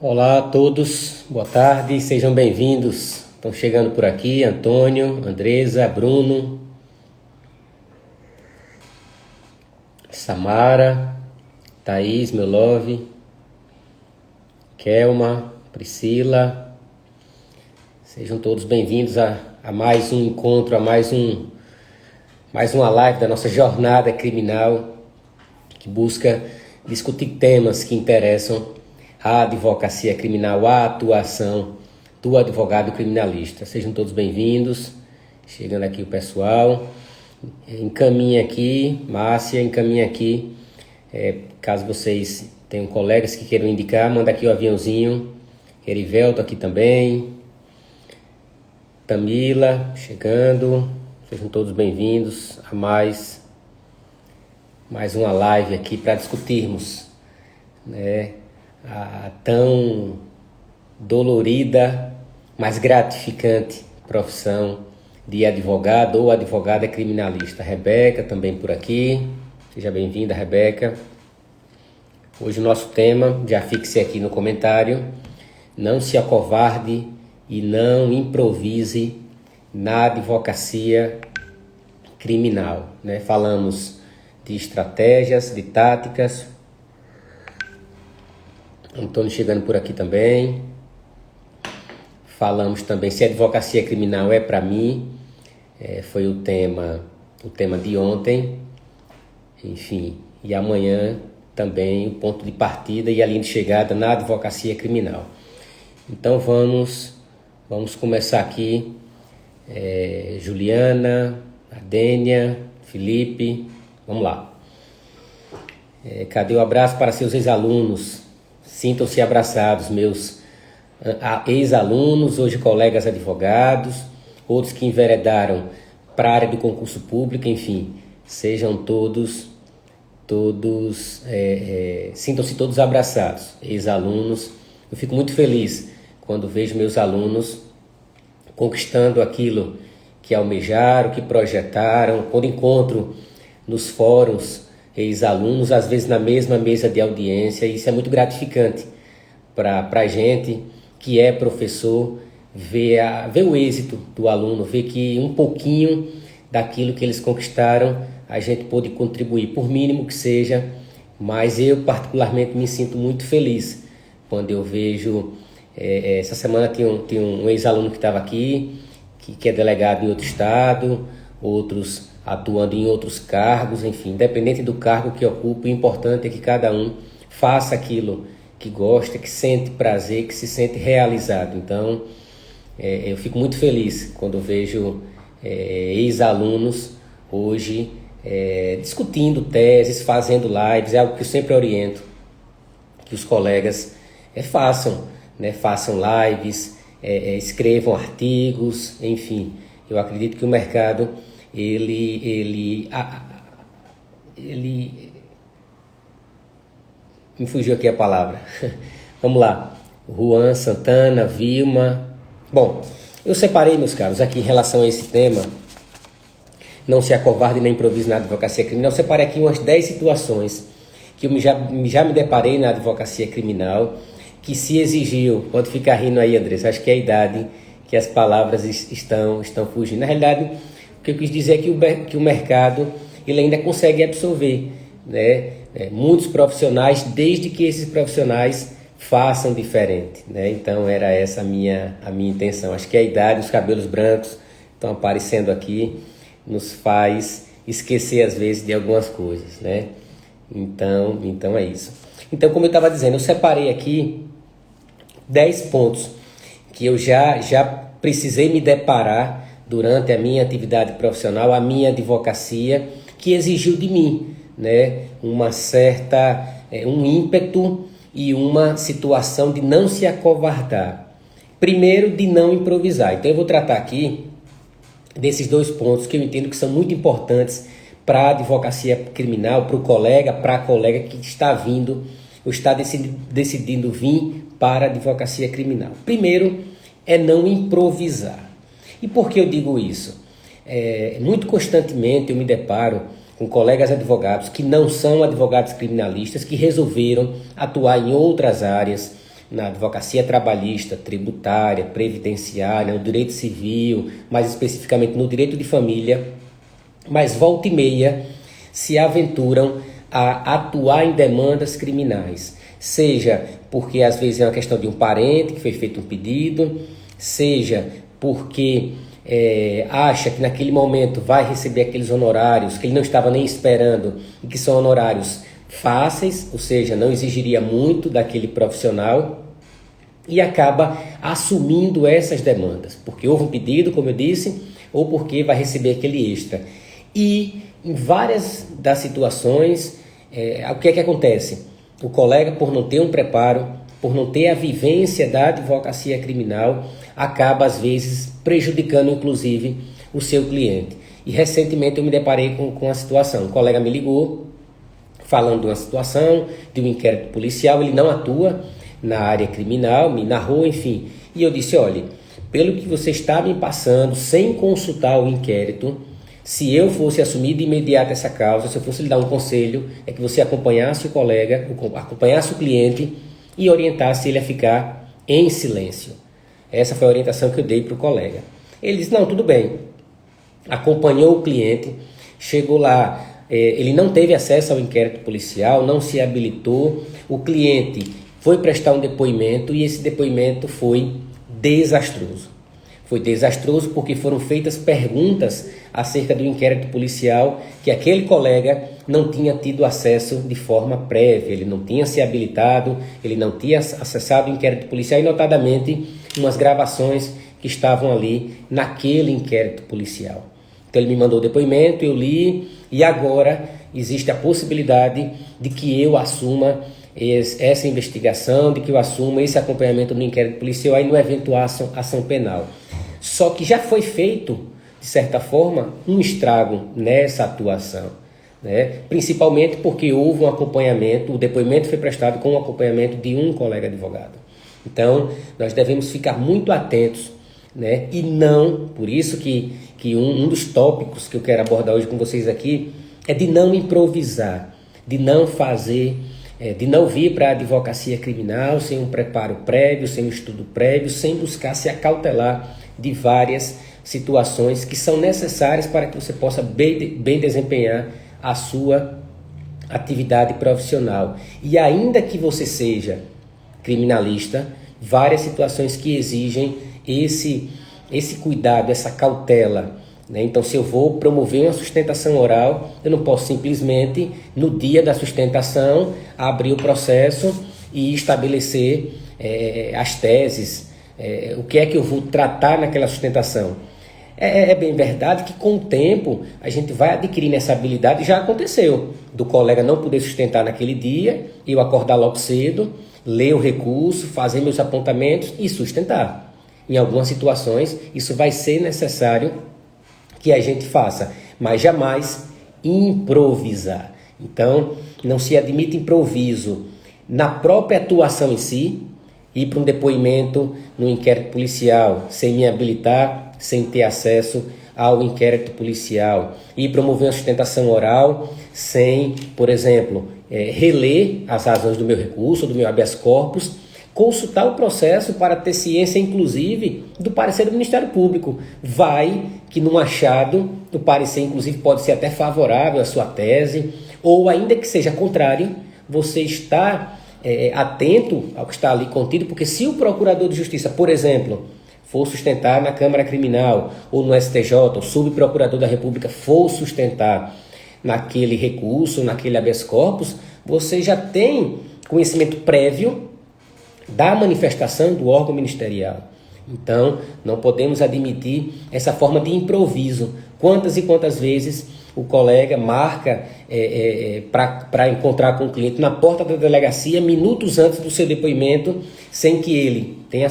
Olá a todos, boa tarde, sejam bem-vindos. Estão chegando por aqui Antônio, Andresa, Bruno, Samara, Thaís, meu love, Kelma, Priscila. Sejam todos bem-vindos a mais um encontro, a mais uma live da nossa jornada criminal que busca discutir temas que interessam a advocacia criminal, a atuação do advogado criminalista. Sejam todos bem-vindos. Chegando aqui o pessoal. Encaminha aqui, Márcia, encaminha aqui. Caso vocês tenham colegas que queiram indicar, manda aqui o aviãozinho. Erivelto aqui também. Tamila, chegando. Sejam todos bem-vindos a mais uma live aqui para discutirmos, né, a tão dolorida, mas gratificante profissão de advogado ou advogada criminalista. Rebeca também por aqui. Seja bem-vinda, Rebeca. Hoje o nosso tema, já fixe aqui no comentário: não se acovarde e não improvise na advocacia criminal, né? Falamos de estratégias, de táticas. Antônio chegando por aqui também. Falamos também se a advocacia criminal é para mim. Foi o tema de ontem. Enfim, e amanhã também o ponto de partida e a linha de chegada na advocacia criminal. Então vamos começar aqui. Juliana, Adênia, Felipe, vamos lá. Cadê o abraço para seus ex-alunos? Sintam-se abraçados, meus ex-alunos, hoje colegas advogados, outros que enveredaram para a área do concurso público, enfim, sejam todos, sintam-se todos abraçados, ex-alunos. Eu fico muito feliz quando vejo meus alunos conquistando aquilo que almejaram, que projetaram, quando encontro nos fóruns ex-alunos, às vezes na mesma mesa de audiência. Isso é muito gratificante para a gente que é professor, ver o êxito do aluno, ver que um pouquinho daquilo que eles conquistaram a gente pôde contribuir, por mínimo que seja, mas eu particularmente me sinto muito feliz quando eu vejo. Essa semana tinha um ex-aluno que estava aqui, que é delegado em outro estado, outros atuando em outros cargos, enfim, independente do cargo que ocupa, o importante é que cada um faça aquilo que gosta, que sente prazer, que se sente realizado. Então, eu fico muito feliz quando vejo ex-alunos hoje discutindo teses, fazendo lives. É algo que eu sempre oriento que os colegas façam, né? Façam lives, escrevam artigos, enfim. Eu acredito que o mercado ele me fugiu aqui a palavra. Vamos lá. Juan, Santana, Vilma. Bom, eu separei, meus caros, aqui em relação a esse tema, não se acovarde nem improvise na advocacia criminal. Eu separei aqui umas 10 situações que eu já me deparei na advocacia criminal, que se exigiu, pode ficar rindo aí, Andressa, acho que é a idade que as palavras estão fugindo. Na realidade, o que eu quis dizer é que o mercado ele ainda consegue absorver, né, muitos profissionais, desde que esses profissionais façam diferente, né? Então era essa a minha intenção. Acho que a idade, os cabelos brancos estão aparecendo aqui, nos faz esquecer às vezes de algumas coisas, né? Então é isso. Então, como eu estava dizendo, eu separei aqui 10 pontos que eu já precisei me deparar durante a minha atividade profissional, a minha advocacia, que exigiu de mim, né, um ímpeto e uma situação de não se acovardar. Primeiro, de não improvisar. Então eu vou tratar aqui desses 2 pontos que eu entendo que são muito importantes para a advocacia criminal, para o colega, para a colega que está vindo ou está decidindo vir para a advocacia criminal. Primeiro, é não improvisar. E por que eu digo isso? Muito constantemente eu me deparo com colegas advogados que não são advogados criminalistas, que resolveram atuar em outras áreas, na advocacia trabalhista, tributária, previdenciária, no direito civil, mais especificamente no direito de família, mas volta e meia se aventuram a atuar em demandas criminais, seja porque às vezes é uma questão de um parente que foi feito um pedido, seja porque acha que naquele momento vai receber aqueles honorários que ele não estava nem esperando e que são honorários fáceis, ou seja, não exigiria muito daquele profissional, e acaba assumindo essas demandas, porque houve um pedido, como eu disse, ou porque vai receber aquele extra. E em várias das situações, o que é que acontece? O colega, por não ter um preparo, por não ter a vivência da advocacia criminal, acaba às vezes prejudicando inclusive o seu cliente. E recentemente eu me deparei com a situação. Um colega me ligou falando de uma situação, de um inquérito policial, ele não atua na área criminal, me narrou, enfim. E eu disse, olha, pelo que você está me passando, sem consultar o inquérito, se eu fosse assumir de imediato essa causa, se eu fosse lhe dar um conselho, é que você acompanhasse o colega, acompanhasse o cliente e orientasse ele a ficar em silêncio. Essa foi a orientação que eu dei para o colega. Ele disse, não, tudo bem. Acompanhou o cliente, chegou lá, ele não teve acesso ao inquérito policial, não se habilitou, o cliente foi prestar um depoimento e esse depoimento foi desastroso. Foi desastroso porque foram feitas perguntas acerca do inquérito policial que aquele colega não tinha tido acesso de forma prévia, ele não tinha se habilitado, ele não tinha acessado o inquérito policial e notadamente umas gravações que estavam ali naquele inquérito policial. Então ele me mandou o depoimento, eu li e agora existe a possibilidade de que eu assuma essa investigação, de que eu assuma esse acompanhamento no inquérito policial aí no eventual ação penal. Só que já foi feito, de certa forma, um estrago nessa atuação, né? Principalmente porque houve um acompanhamento, o depoimento foi prestado com o acompanhamento de um colega advogado. Então, nós devemos ficar muito atentos, né? E não, por isso que um dos tópicos que eu quero abordar hoje com vocês aqui é de não improvisar, de não fazer, de não vir para a advocacia criminal sem um preparo prévio, sem um estudo prévio, sem buscar se acautelar de várias situações que são necessárias para que você possa bem desempenhar a sua atividade profissional. E ainda que você seja criminalista, várias situações que exigem esse cuidado, essa cautela, né? Então, se eu vou promover uma sustentação oral, eu não posso simplesmente, no dia da sustentação, abrir o processo e estabelecer as teses, o que é que eu vou tratar naquela sustentação. É bem verdade que com o tempo a gente vai adquirindo essa habilidade, já aconteceu, do colega não poder sustentar naquele dia, eu acordar logo cedo, ler o recurso, fazer meus apontamentos e sustentar. Em algumas situações isso vai ser necessário que a gente faça, mas jamais improvisar. Então, não se admite improviso na própria atuação em si, ir para um depoimento no inquérito policial sem me habilitar, sem ter acesso ao inquérito policial, ir promover uma sustentação oral sem, por exemplo, reler as razões do meu recurso, do meu habeas corpus, consultar o processo para ter ciência, inclusive, do parecer do Ministério Público. Vai que num achado, o parecer, inclusive, pode ser até favorável à sua tese, ou ainda que seja contrário, você está atento ao que está ali contido, porque se o procurador de justiça, por exemplo, for sustentar na Câmara Criminal, ou no STJ, o subprocurador da República for sustentar naquele recurso, naquele habeas corpus, você já tem conhecimento prévio da manifestação do órgão ministerial. Então, não podemos admitir essa forma de improviso. Quantas e quantas vezes o colega marca para encontrar com o cliente na porta da delegacia, minutos antes do seu depoimento, sem que ele tenha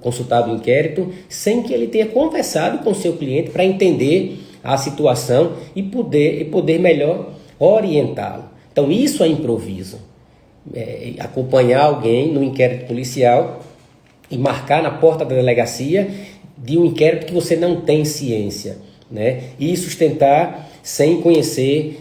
consultado o inquérito, sem que ele tenha conversado com o seu cliente para entender a situação e poder melhor orientá-lo. Então, isso é improviso. Acompanhar alguém no inquérito policial e marcar na porta da delegacia de um inquérito que você não tem ciência, né? E sustentar sem conhecer,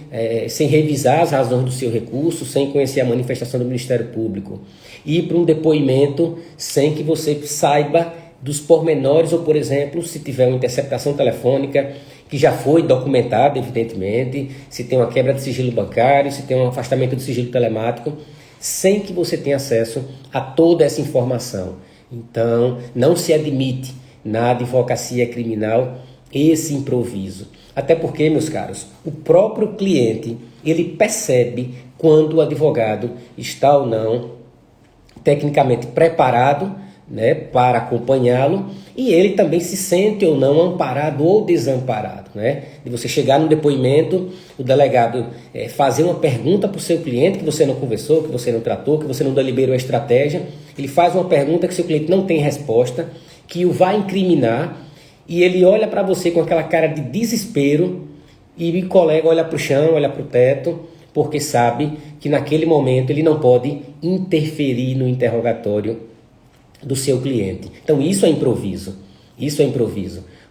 sem revisar as razões do seu recurso, sem conhecer a manifestação do Ministério Público. ir para um depoimento sem que você saiba dos pormenores, ou, por exemplo, se tiver uma interceptação telefônica que já foi documentada, evidentemente, se tem uma quebra de sigilo bancário, se tem um afastamento de sigilo telemático, sem que você tenha acesso a toda essa informação. Então, não se admite na advocacia criminal esse improviso. Até porque, meus caros, o próprio cliente, ele percebe quando o advogado está ou não tecnicamente preparado, né, para acompanhá-lo, e ele também se sente ou não amparado ou desamparado, né? De você chegar no depoimento, o delegado fazer uma pergunta para o seu cliente que você não conversou, que você não tratou, que você não deliberou a estratégia, ele faz uma pergunta que seu cliente não tem resposta, que o vai incriminar, e ele olha para você com aquela cara de desespero, e o colega olha para o chão, olha para o teto, porque sabe que naquele momento ele não pode interferir no interrogatório do seu cliente. Então isso é improviso,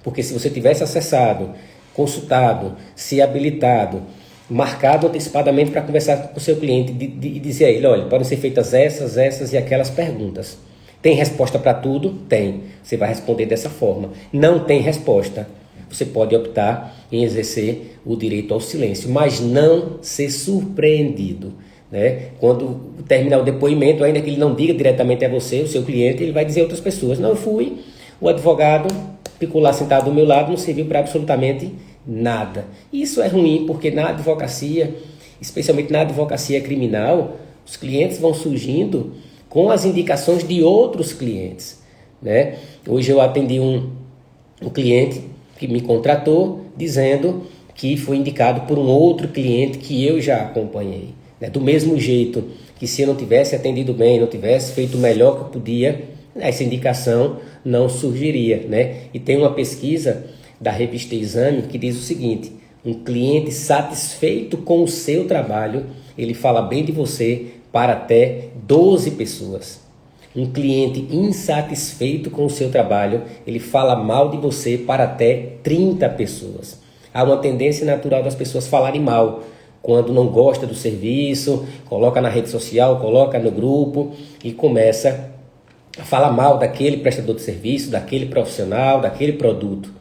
porque se você tivesse acessado, consultado, se habilitado, marcado antecipadamente para conversar com o seu cliente e dizer a ele, olha, podem ser feitas essas e aquelas perguntas. Tem resposta para tudo? Tem. Você vai responder dessa forma. Não tem resposta. Você pode optar em exercer o direito ao silêncio, mas não ser surpreendido, né? Quando terminar o depoimento, ainda que ele não diga diretamente a você, o seu cliente, ele vai dizer a outras pessoas, não, eu fui, o advogado ficou lá sentado do meu lado, não serviu para absolutamente nada. Isso é ruim, porque na advocacia, especialmente na advocacia criminal, os clientes vão surgindo com as indicações de outros clientes, né? Hoje eu atendi um cliente que me contratou dizendo que foi indicado por um outro cliente que eu já acompanhei. Do mesmo jeito que se eu não tivesse atendido bem, não tivesse feito o melhor que eu podia, essa indicação não surgiria, né? E tem uma pesquisa da revista Exame que diz o seguinte, um cliente satisfeito com o seu trabalho, ele fala bem de você para até 12 pessoas. Um cliente insatisfeito com o seu trabalho, ele fala mal de você para até 30 pessoas. Há uma tendência natural das pessoas falarem mal, quando não gosta do serviço, coloca na rede social, coloca no grupo e começa a falar mal daquele prestador de serviço, daquele profissional, daquele produto,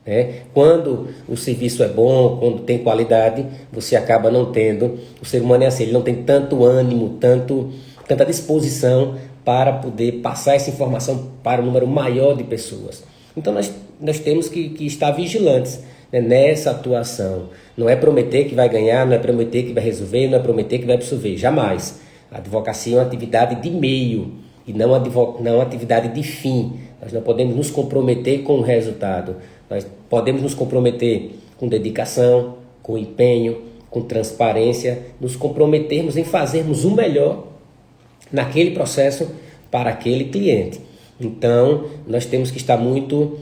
né? Quando o serviço é bom, quando tem qualidade, você acaba não tendo, o ser humano é assim, ele não tem tanto ânimo, tanta disposição para poder passar essa informação para um número maior de pessoas. Então nós temos que estar vigilantes, né, nessa atuação. Não é prometer que vai ganhar, não é prometer que vai resolver, não é prometer que vai absorver, jamais. A advocacia é uma atividade de meio e não atividade de fim. Nós não podemos nos comprometer com o resultado. Nós podemos nos comprometer com dedicação, com empenho, com transparência, nos comprometermos em fazermos o melhor naquele processo para aquele cliente. Então, nós temos que estar muito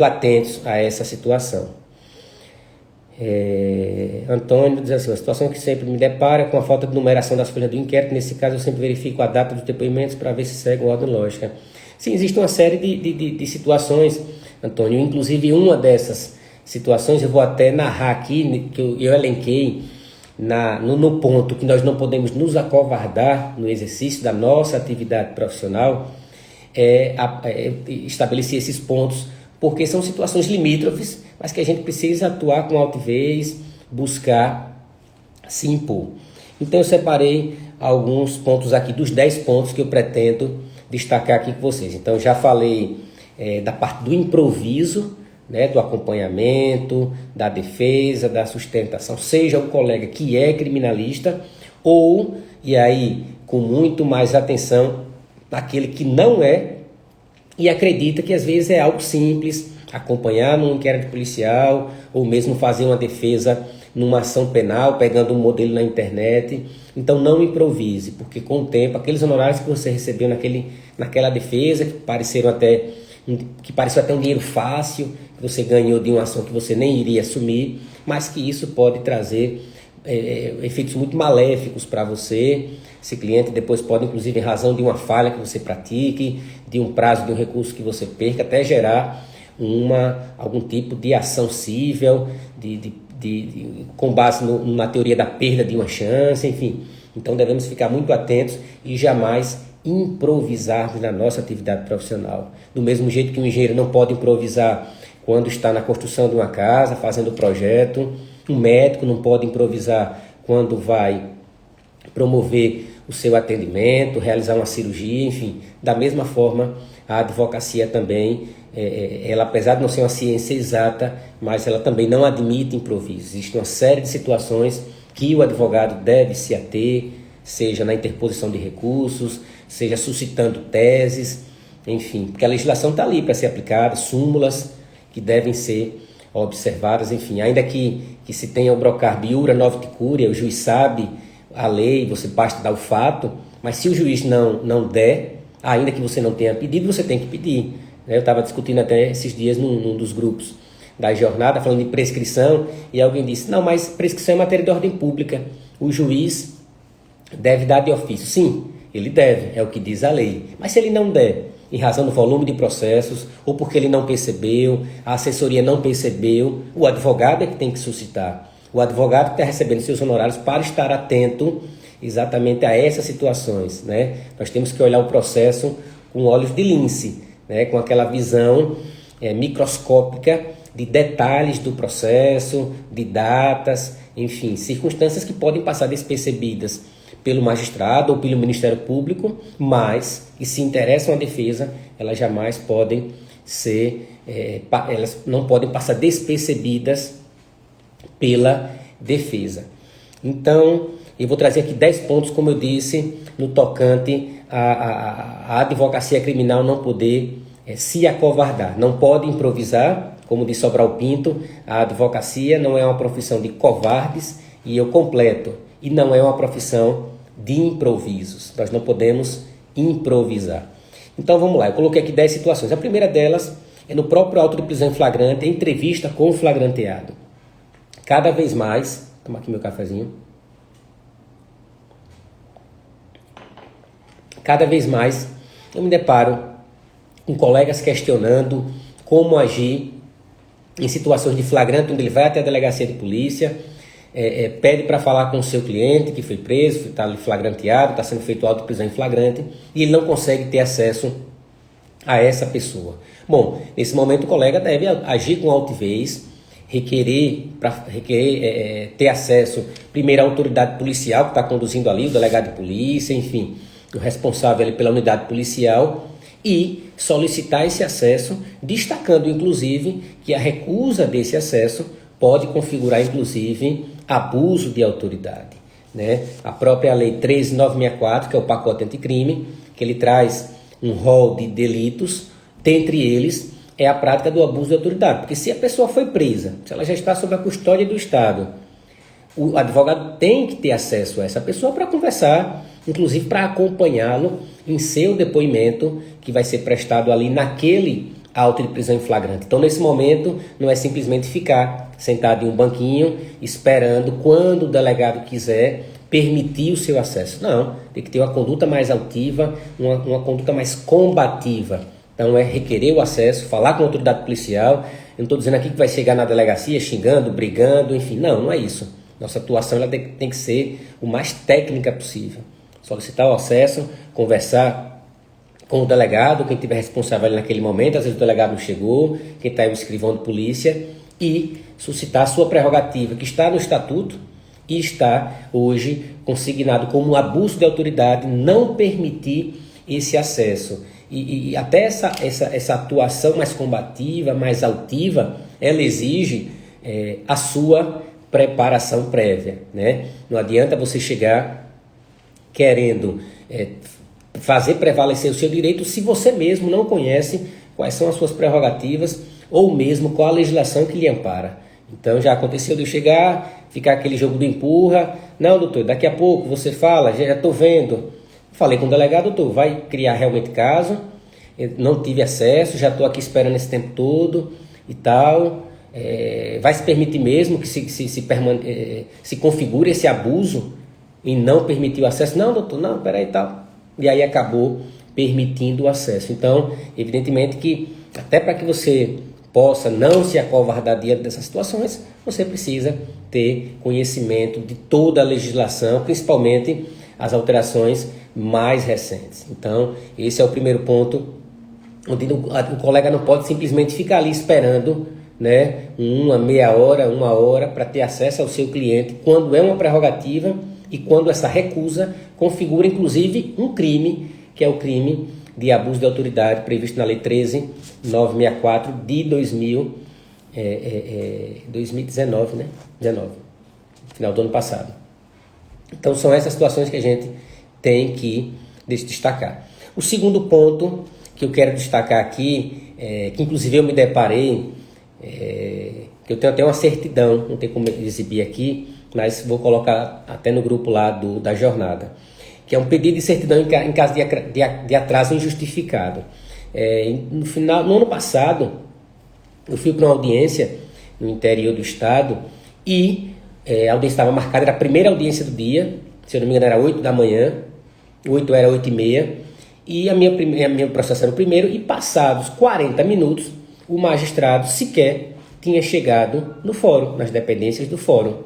atentos a essa situação. Antônio diz assim, a situação que sempre me depara com a falta de numeração das folhas do inquérito, nesse caso eu sempre verifico a data dos depoimentos para ver se segue uma ordem lógica. Sim, existe uma série de situações, Antônio, inclusive uma dessas situações eu vou até narrar aqui, que eu elenquei no ponto que nós não podemos nos acovardar no exercício da nossa atividade profissional, estabelecer esses pontos, porque são situações limítrofes, mas que a gente precisa atuar com altivez, buscar se impor. Então eu separei alguns pontos aqui, dos 10 pontos que eu pretendo destacar aqui com vocês. Então já falei da parte do improviso, né, do acompanhamento, da defesa, da sustentação, seja o colega que é criminalista ou, e aí com muito mais atenção, aquele que não é e acredita que às vezes é algo simples, acompanhar num inquérito policial ou mesmo fazer uma defesa numa ação penal, pegando um modelo na internet. Então não improvise, porque com o tempo, aqueles honorários que você recebeu naquela defesa, que pareceu até um dinheiro fácil, que você ganhou de uma ação que você nem iria assumir, mas que isso pode trazer efeitos muito maléficos para você. Esse cliente depois pode, inclusive, em razão de uma falha que você pratique, de um prazo de um recurso que você perca, até gerar algum tipo de ação cível, com base na teoria da perda de uma chance, enfim. Então devemos ficar muito atentos e jamais improvisarmos na nossa atividade profissional. Do mesmo jeito que um engenheiro não pode improvisar quando está na construção de uma casa, fazendo o projeto, um médico não pode improvisar quando vai promover o seu atendimento, realizar uma cirurgia, enfim. Da mesma forma, a advocacia também, ela apesar de não ser uma ciência exata, mas ela também não admite improviso. Existe uma série de situações que o advogado deve se ater, seja na interposição de recursos, seja suscitando teses, enfim, porque a legislação está ali para ser aplicada, súmulas que devem ser observadas, enfim, ainda que se tenha o brocar biura novit curia, o juiz sabe a lei, você basta dar o fato, mas se o juiz não der, ainda que você não tenha pedido, você tem que pedir. Eu estava discutindo até esses dias num dos grupos da jornada, falando de prescrição, e alguém disse, não, mas prescrição é matéria de ordem pública, o juiz deve dar de ofício. Sim, ele deve, é o que diz a lei, mas se ele não der, em razão do volume de processos, ou porque ele não percebeu, a assessoria não percebeu, o advogado é que tem que suscitar. O advogado que está recebendo seus honorários para estar atento exatamente a essas situações, né? Nós temos que olhar o processo com olhos de lince, né? Com aquela visão microscópica de detalhes do processo, de datas, enfim, circunstâncias que podem passar despercebidas pelo magistrado ou pelo Ministério Público, mas que se interessam à defesa, elas jamais podem ser, elas não podem passar despercebidas pela defesa. Então, eu vou trazer aqui 10 pontos, como eu disse, no tocante à advocacia criminal não poder se acovardar, não pode improvisar, como disse Sobral Pinto, a advocacia não é uma profissão de covardes, e eu completo, e não é uma profissão de improvisos, nós não podemos improvisar. Então vamos lá, eu coloquei aqui 10 situações. A primeira delas é no próprio auto de prisão em flagrante, entrevista com o flagranteado. Cada vez mais, vou tomar aqui meu cafezinho, cada vez mais eu me deparo com colegas questionando como agir em situações de flagrante, onde ele vai até a delegacia de polícia, pede para falar com o seu cliente que foi preso, está ali flagranteado, está sendo feito auto de prisão em flagrante, e ele não consegue ter acesso a essa pessoa. Bom, nesse momento o colega deve agir com altivez, requerer ter acesso primeiro à autoridade policial que está conduzindo ali, o delegado de polícia, enfim, o responsável ali pela unidade policial, e solicitar esse acesso, destacando inclusive que a recusa desse acesso pode configurar inclusive abuso de autoridade, né? A própria lei 13.964, que é o pacote anticrime, que ele traz um rol de delitos, dentre eles é a prática do abuso de autoridade, porque se a pessoa foi presa, se ela já está sob a custódia do Estado, o advogado tem que ter acesso a essa pessoa para conversar, inclusive para acompanhá-lo em seu depoimento que vai ser prestado ali naquele auto de prisão em flagrante. Então, nesse momento, não é simplesmente ficar sentado em um banquinho esperando quando o delegado quiser permitir o seu acesso. Não, tem que ter uma conduta mais altiva, uma conduta mais combativa. Então, é requerer o acesso, falar com a autoridade policial. Eu não estou dizendo aqui que vai chegar na delegacia xingando, brigando, enfim. Não é isso. Nossa atuação ela tem que ser o mais técnica possível. Solicitar o acesso, conversar com o delegado, quem tiver responsável ali naquele momento, às vezes o delegado não chegou, quem está aí o escrivão de polícia, e suscitar a sua prerrogativa, que está no estatuto e está hoje consignado como abuso de autoridade, não permitir esse acesso. E até essa atuação mais combativa, mais altiva, ela exige a sua preparação prévia, né? Não adianta você chegar querendo fazer prevalecer o seu direito se você mesmo não conhece quais são as suas prerrogativas ou mesmo qual a legislação que lhe ampara. Então já aconteceu de eu chegar, ficar aquele jogo do empurra, não doutor, daqui a pouco você fala, já estou vendo. Falei com o delegado, doutor, vai criar realmente caso, eu não tive acesso, já estou aqui esperando esse tempo todo e tal, vai se permitir mesmo que se configure esse abuso em não permitir o acesso? Não doutor, não, peraí e tal. E aí acabou permitindo o acesso. Então, evidentemente que até para que você possa não se acovardar diante dessas situações, você precisa ter conhecimento de toda a legislação, principalmente as alterações mais recentes. Então, esse é o primeiro ponto, onde o colega não pode simplesmente ficar ali esperando, né, meia hora, uma hora para ter acesso ao seu cliente, quando é uma prerrogativa e quando essa recusa configura inclusive um crime, que é o crime de abuso de autoridade previsto na Lei 13.964 de 2019, né? 19, final do ano passado. Então são essas situações que a gente tem que destacar. O segundo ponto que eu quero destacar aqui, que inclusive eu me deparei, que eu tenho até uma certidão, não tem como exibir aqui, mas vou colocar até no grupo lá da jornada, que é um pedido de certidão em caso de atraso injustificado. No ano passado, eu fui para uma audiência no interior do estado e a audiência estava marcada, era a primeira audiência do dia, se eu não me engano era 8 da manhã, 8 era 8h30, e a minha processo era o primeiro, e passados 40 minutos, o magistrado sequer tinha chegado no fórum, nas dependências do fórum.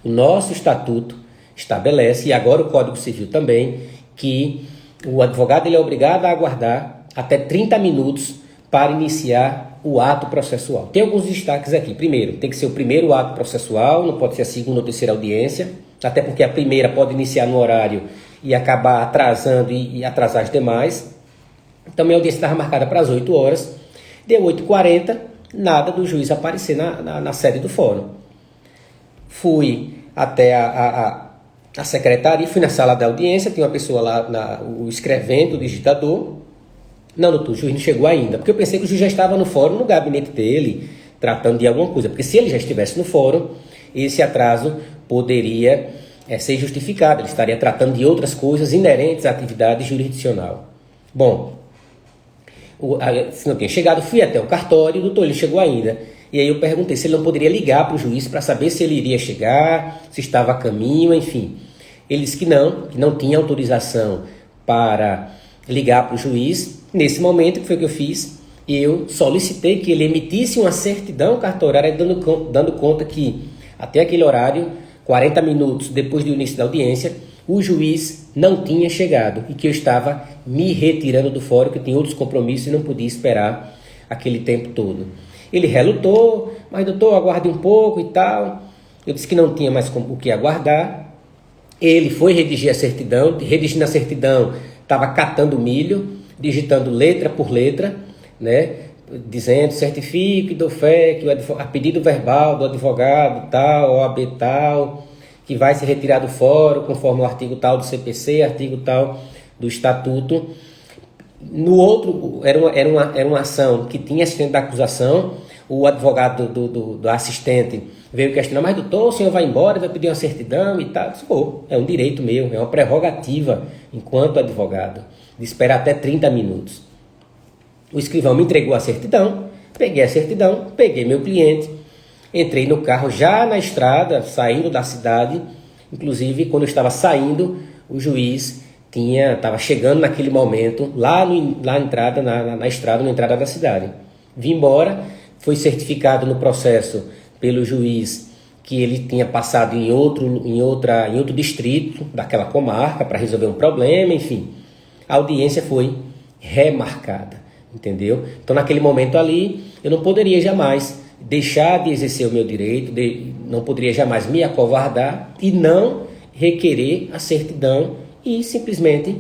O nosso estatuto estabelece, e agora o Código Civil também, que o advogado ele é obrigado a aguardar até 30 minutos para iniciar o ato processual. Tem alguns destaques aqui. Primeiro, tem que ser o primeiro ato processual, não pode ser a segunda ou terceira audiência, até porque a primeira pode iniciar no horário e acabar atrasando e atrasar as demais. Então, minha audiência estava marcada para as 8 horas, deu 8h40, nada do juiz aparecer na sede do fórum. Fui até a secretaria, fui na sala da audiência, tinha uma pessoa lá, o escrevendo, o digitador. Não, doutor, o juiz não chegou ainda, porque eu pensei que o juiz já estava no fórum, no gabinete dele, tratando de alguma coisa, porque se ele já estivesse no fórum, esse atraso poderia ser justificado, ele estaria tratando de outras coisas inerentes à atividade jurisdicional. Bom, se não tinha chegado, fui até o cartório, doutor, ele chegou ainda. E aí eu perguntei se ele não poderia ligar para o juiz para saber se ele iria chegar, se estava a caminho, enfim. Ele disse que não tinha autorização para ligar para o juiz. Nesse momento, que foi o que eu fiz, eu solicitei que ele emitisse uma certidão cartorária dando conta que até aquele horário, 40 minutos depois do início da audiência, o juiz não tinha chegado e que eu estava me retirando do fórum, que eu tinha outros compromissos e não podia esperar aquele tempo todo. Ele relutou, mas doutor, aguarde um pouco e tal. Eu disse que não tinha mais o que aguardar. Ele foi redigir a certidão, redigindo a certidão, estava catando milho, digitando letra por letra, né? Dizendo, certifique, dou fé, que a pedido verbal do advogado tal, OAB tal, que vai se retirar do fórum, conforme o artigo tal do CPC, artigo tal do Estatuto. No outro, era uma ação que tinha assistente da acusação, o advogado do assistente veio questionar, mas doutor, o senhor vai embora, vai pedir uma certidão e tal. Eu disse, é um direito meu, é uma prerrogativa, enquanto advogado, de esperar até 30 minutos. O escrivão me entregou a certidão, peguei a certidão, peguei meu cliente, entrei no carro já na estrada, saindo da cidade. Inclusive, quando eu estava saindo, o juiz estava chegando naquele momento, lá na entrada, na estrada, na entrada da cidade. Vim embora, foi certificado no processo pelo juiz que ele tinha passado em outro distrito daquela comarca para resolver um problema, enfim. A audiência foi remarcada, entendeu? Então, naquele momento ali, eu não poderia jamais deixar de exercer o meu direito, não poderia jamais me acovardar e não requerer a certidão e simplesmente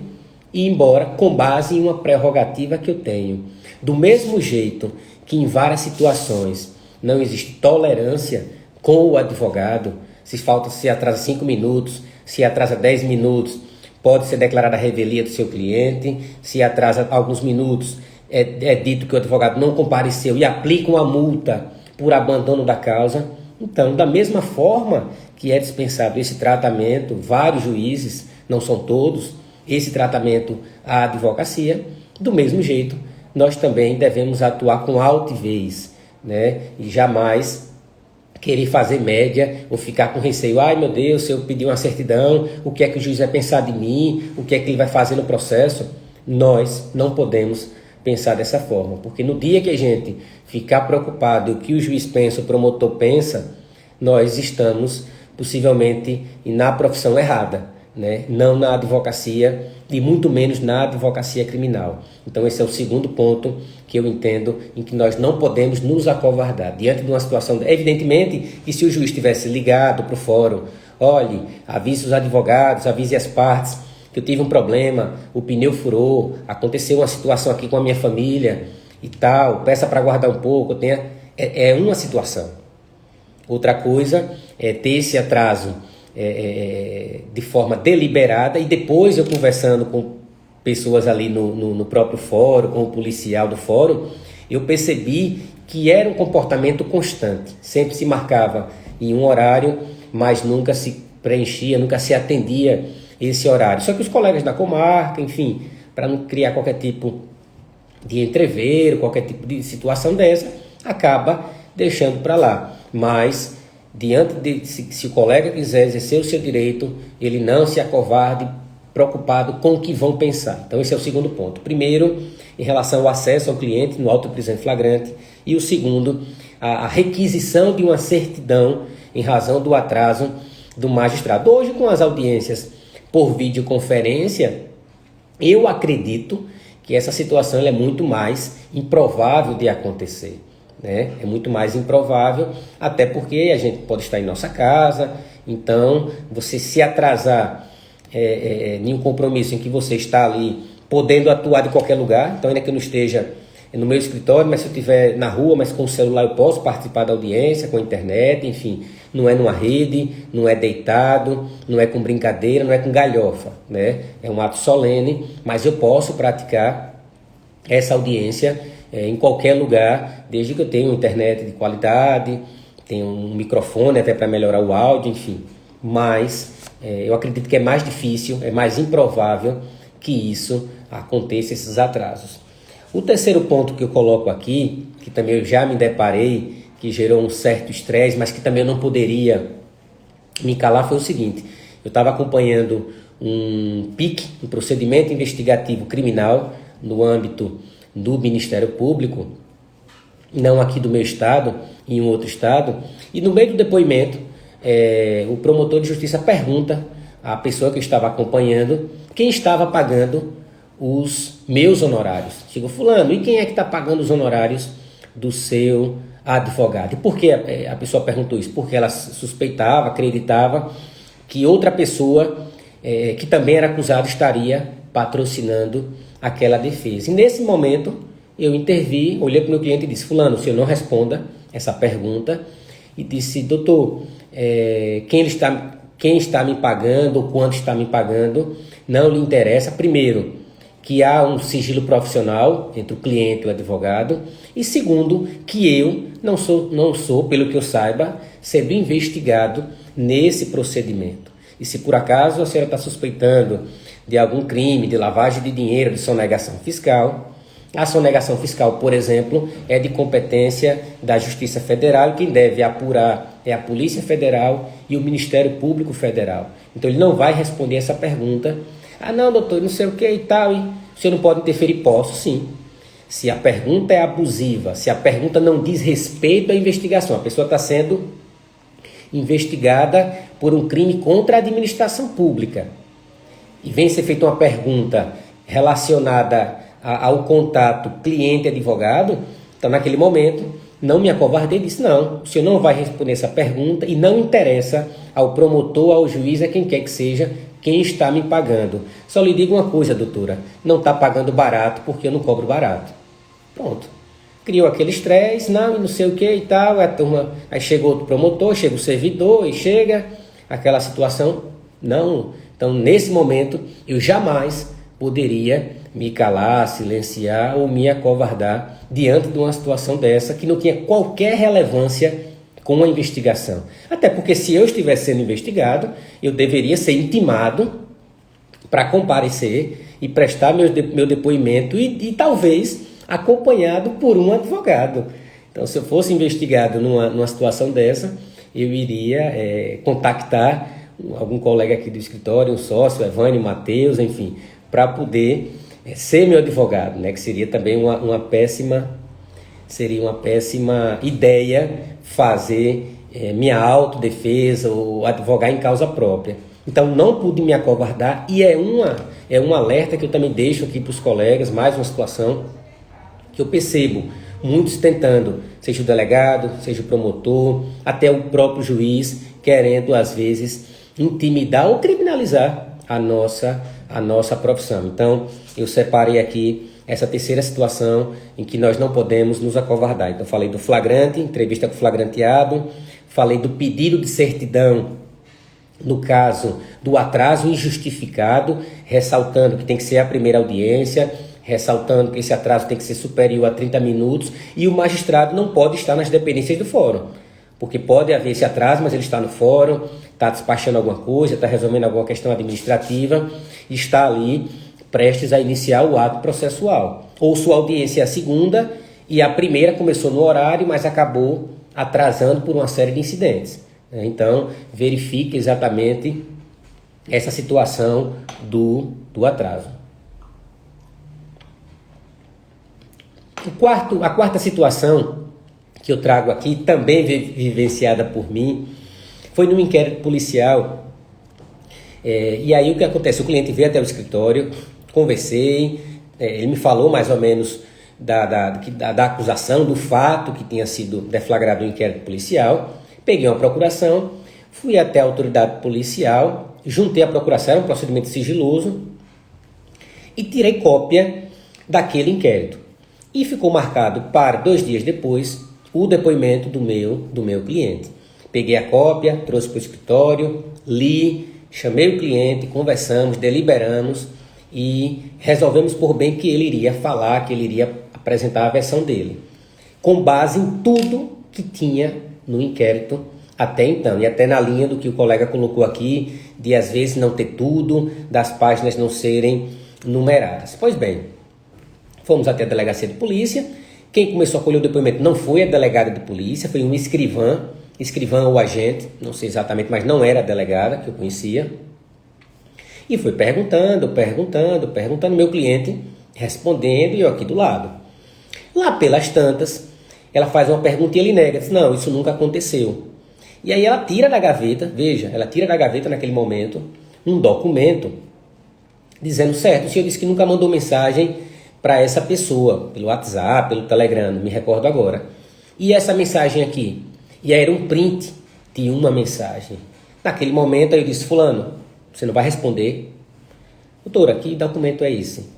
ir embora com base em uma prerrogativa que eu tenho. Do mesmo jeito que em várias situações não existe tolerância com o advogado, se atrasa 5 minutos, se atrasa 10 minutos, pode ser declarada a revelia do seu cliente, se atrasa alguns minutos, é dito que o advogado não compareceu e aplica uma multa por abandono da causa. Então, da mesma forma que é dispensado esse tratamento, vários juízes, não são todos, esse tratamento à advocacia, do mesmo jeito, nós também devemos atuar com altivez, né? E jamais querer fazer média ou ficar com receio. Ai meu Deus, se eu pedir uma certidão, o que é que o juiz vai pensar de mim? O que é que ele vai fazer no processo? Nós não podemos pensar dessa forma, porque no dia que a gente ficar preocupado o que o juiz pensa, o promotor pensa, nós estamos possivelmente na profissão errada, né? Não na advocacia e muito menos na advocacia criminal. Então esse é o segundo ponto que eu entendo em que nós não podemos nos acovardar diante de uma situação. Evidentemente que se o juiz tivesse ligado para o fórum, olhe, avise os advogados, avise as partes que eu tive um problema, o pneu furou, aconteceu uma situação aqui com a minha família e tal, peça para aguardar um pouco, é uma situação. Outra coisa é ter esse atraso de forma deliberada e depois eu conversando com pessoas ali no próprio fórum, com o policial do fórum, eu percebi que era um comportamento constante. Sempre se marcava em um horário, mas nunca se preenchia, nunca se atendia esse horário. Só que os colegas da comarca, enfim, para não criar qualquer tipo de entreveiro, qualquer tipo de situação dessa, acaba deixando para lá. Mas, diante de se o colega quiser exercer o seu direito, ele não se acovarde, preocupado com o que vão pensar. Então esse é o segundo ponto. Primeiro, em relação ao acesso ao cliente no auto de prisão em flagrante, e o segundo, a requisição de uma certidão em razão do atraso do magistrado. Hoje, com as audiências por videoconferência, eu acredito que essa situação é muito mais improvável de acontecer, né? É muito mais improvável, até porque a gente pode estar em nossa casa, então você se atrasar em um compromisso em que você está ali podendo atuar de qualquer lugar, então ainda que eu não esteja no meu escritório, mas se eu estiver na rua, mas com o celular eu posso participar da audiência, com a internet, enfim, não é numa rede, não é deitado, não é com brincadeira, não é com galhofa, né? É um ato solene, mas eu posso praticar essa audiência em qualquer lugar, desde que eu tenha uma internet de qualidade, tenha um microfone até para melhorar o áudio, enfim. Mas eu acredito que é mais difícil, é mais improvável que isso aconteça, esses atrasos. O terceiro ponto que eu coloco aqui, que também eu já me deparei, que gerou um certo estresse, mas que também eu não poderia me calar, foi o seguinte: eu estava acompanhando um PIC, um procedimento investigativo criminal, no âmbito do Ministério Público, não aqui do meu estado, em um outro estado, e no meio do depoimento, o promotor de justiça pergunta à pessoa que eu estava acompanhando quem estava pagando os meus honorários. Chegou fulano, e quem é que está pagando os honorários do seu advogado? E por que a pessoa perguntou isso? Porque ela suspeitava, acreditava que outra pessoa que também era acusada estaria patrocinando aquela defesa. E nesse momento eu intervi, olhei para o meu cliente e disse: fulano, o senhor não responda essa pergunta. E disse: doutor, quem está me pagando ou quanto está me pagando não lhe interessa. Primeiro, que há um sigilo profissional entre o cliente e o advogado, e segundo, que eu não sou, pelo que eu saiba, sendo investigado nesse procedimento. E se por acaso a senhora está suspeitando de algum crime, de lavagem de dinheiro, de sonegação fiscal, a sonegação fiscal, por exemplo, é de competência da Justiça Federal, e quem deve apurar é a Polícia Federal e o Ministério Público Federal. Então ele não vai responder essa pergunta. Ah, não, doutor, não sei o que e tal, e o senhor não pode interferir? Posso, sim. Se a pergunta é abusiva, se a pergunta não diz respeito à investigação, a pessoa está sendo investigada por um crime contra a administração pública, e vem ser feita uma pergunta relacionada ao contato cliente-advogado, então naquele momento não me acovardei e disse: não, o senhor não vai responder essa pergunta e não interessa ao promotor, ao juiz, a quem quer que seja, quem está me pagando. Só lhe digo uma coisa, doutora, não está pagando barato porque eu não cobro barato. Pronto. Criou aquele estresse, não sei o que e tal, a turma, aí chegou outro promotor, chega o servidor e chega aquela situação. Não. Então, nesse momento, eu jamais poderia me calar, silenciar ou me acovardar diante de uma situação dessa que não tinha qualquer relevância com a investigação. Até porque se eu estivesse sendo investigado, eu deveria ser intimado para comparecer e prestar meu depoimento e talvez acompanhado por um advogado. Então, se eu fosse investigado numa situação dessa, eu iria contactar algum colega aqui do escritório, um sócio, Evânio, Matheus, enfim, para poder ser meu advogado, né? Que seria também uma péssima ideia fazer minha autodefesa ou advogar em causa própria. Então não pude me acovardar e é um alerta que eu também deixo aqui para os colegas, mais uma situação que eu percebo muitos tentando, seja o delegado, seja o promotor, até o próprio juiz, querendo às vezes intimidar ou criminalizar a nossa profissão. Então eu separei aqui essa terceira situação em que nós não podemos nos acovardar. Então falei do flagrante, entrevista com o flagranteado, falei do pedido de certidão no caso do atraso injustificado, ressaltando que tem que ser a primeira audiência, ressaltando que esse atraso tem que ser superior a 30 minutos e o magistrado não pode estar nas dependências do fórum, porque pode haver esse atraso, mas ele está no fórum, está despachando alguma coisa, está resolvendo alguma questão administrativa, está ali prestes a iniciar o ato processual. Ou sua audiência é a segunda e a primeira começou no horário, mas acabou atrasando por uma série de incidentes. Então, verifique exatamente essa situação do atraso. A quarta situação que eu trago aqui, também vivenciada por mim, foi no inquérito policial. E aí o que acontece? O cliente veio até o escritório, conversei, ele me falou mais ou menos da acusação, do fato que tinha sido deflagrado o inquérito policial. Peguei uma procuração, fui até a autoridade policial, juntei a procuração, era um procedimento sigiloso, e tirei cópia daquele inquérito. E ficou marcado para 2 dias depois o depoimento do meu cliente. Peguei a cópia, trouxe para o escritório, li, chamei o cliente, conversamos, deliberamos e resolvemos por bem que ele iria falar, que ele iria apresentar a versão dele, com base em tudo que tinha no inquérito até então, e até na linha do que o colega colocou aqui, de às vezes não ter tudo, das páginas não serem numeradas. Pois bem, fomos até a delegacia de polícia. Quem começou a colher o depoimento não foi a delegada de polícia, foi um escrivã ou agente, não sei exatamente, mas não era a delegada que eu conhecia. E foi perguntando, meu cliente respondendo e eu aqui do lado. Lá pelas tantas, ela faz uma pergunta e ele nega, diz, não, isso nunca aconteceu. E aí ela tira da gaveta, veja, ela tira da gaveta naquele momento um documento dizendo, certo, o senhor disse que nunca mandou mensagem para essa pessoa, pelo WhatsApp, pelo Telegram, não me recordo agora. E essa mensagem aqui? E aí era um print de uma mensagem. Naquele momento aí eu disse, fulano, você não vai responder? Doutora, que documento é esse?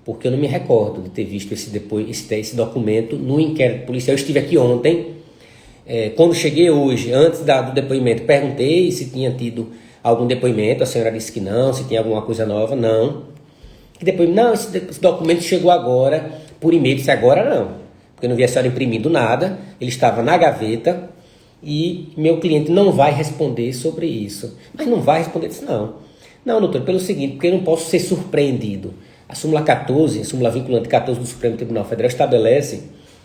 Porque eu não me recordo de ter visto esse documento no inquérito policial. Eu estive aqui ontem, quando cheguei hoje, antes do depoimento, perguntei se tinha tido algum depoimento, a senhora disse que não, se tinha alguma coisa nova, não. E depois, não, esse documento chegou agora, por e-mail, disse agora não, porque eu não vi a senhora imprimindo nada, ele estava na gaveta e meu cliente não vai responder sobre isso. Mas não vai responder, disse não. Não, doutor, pelo seguinte, porque eu não posso ser surpreendido. A súmula 14, a súmula vinculante 14 do Supremo Tribunal Federal estabelece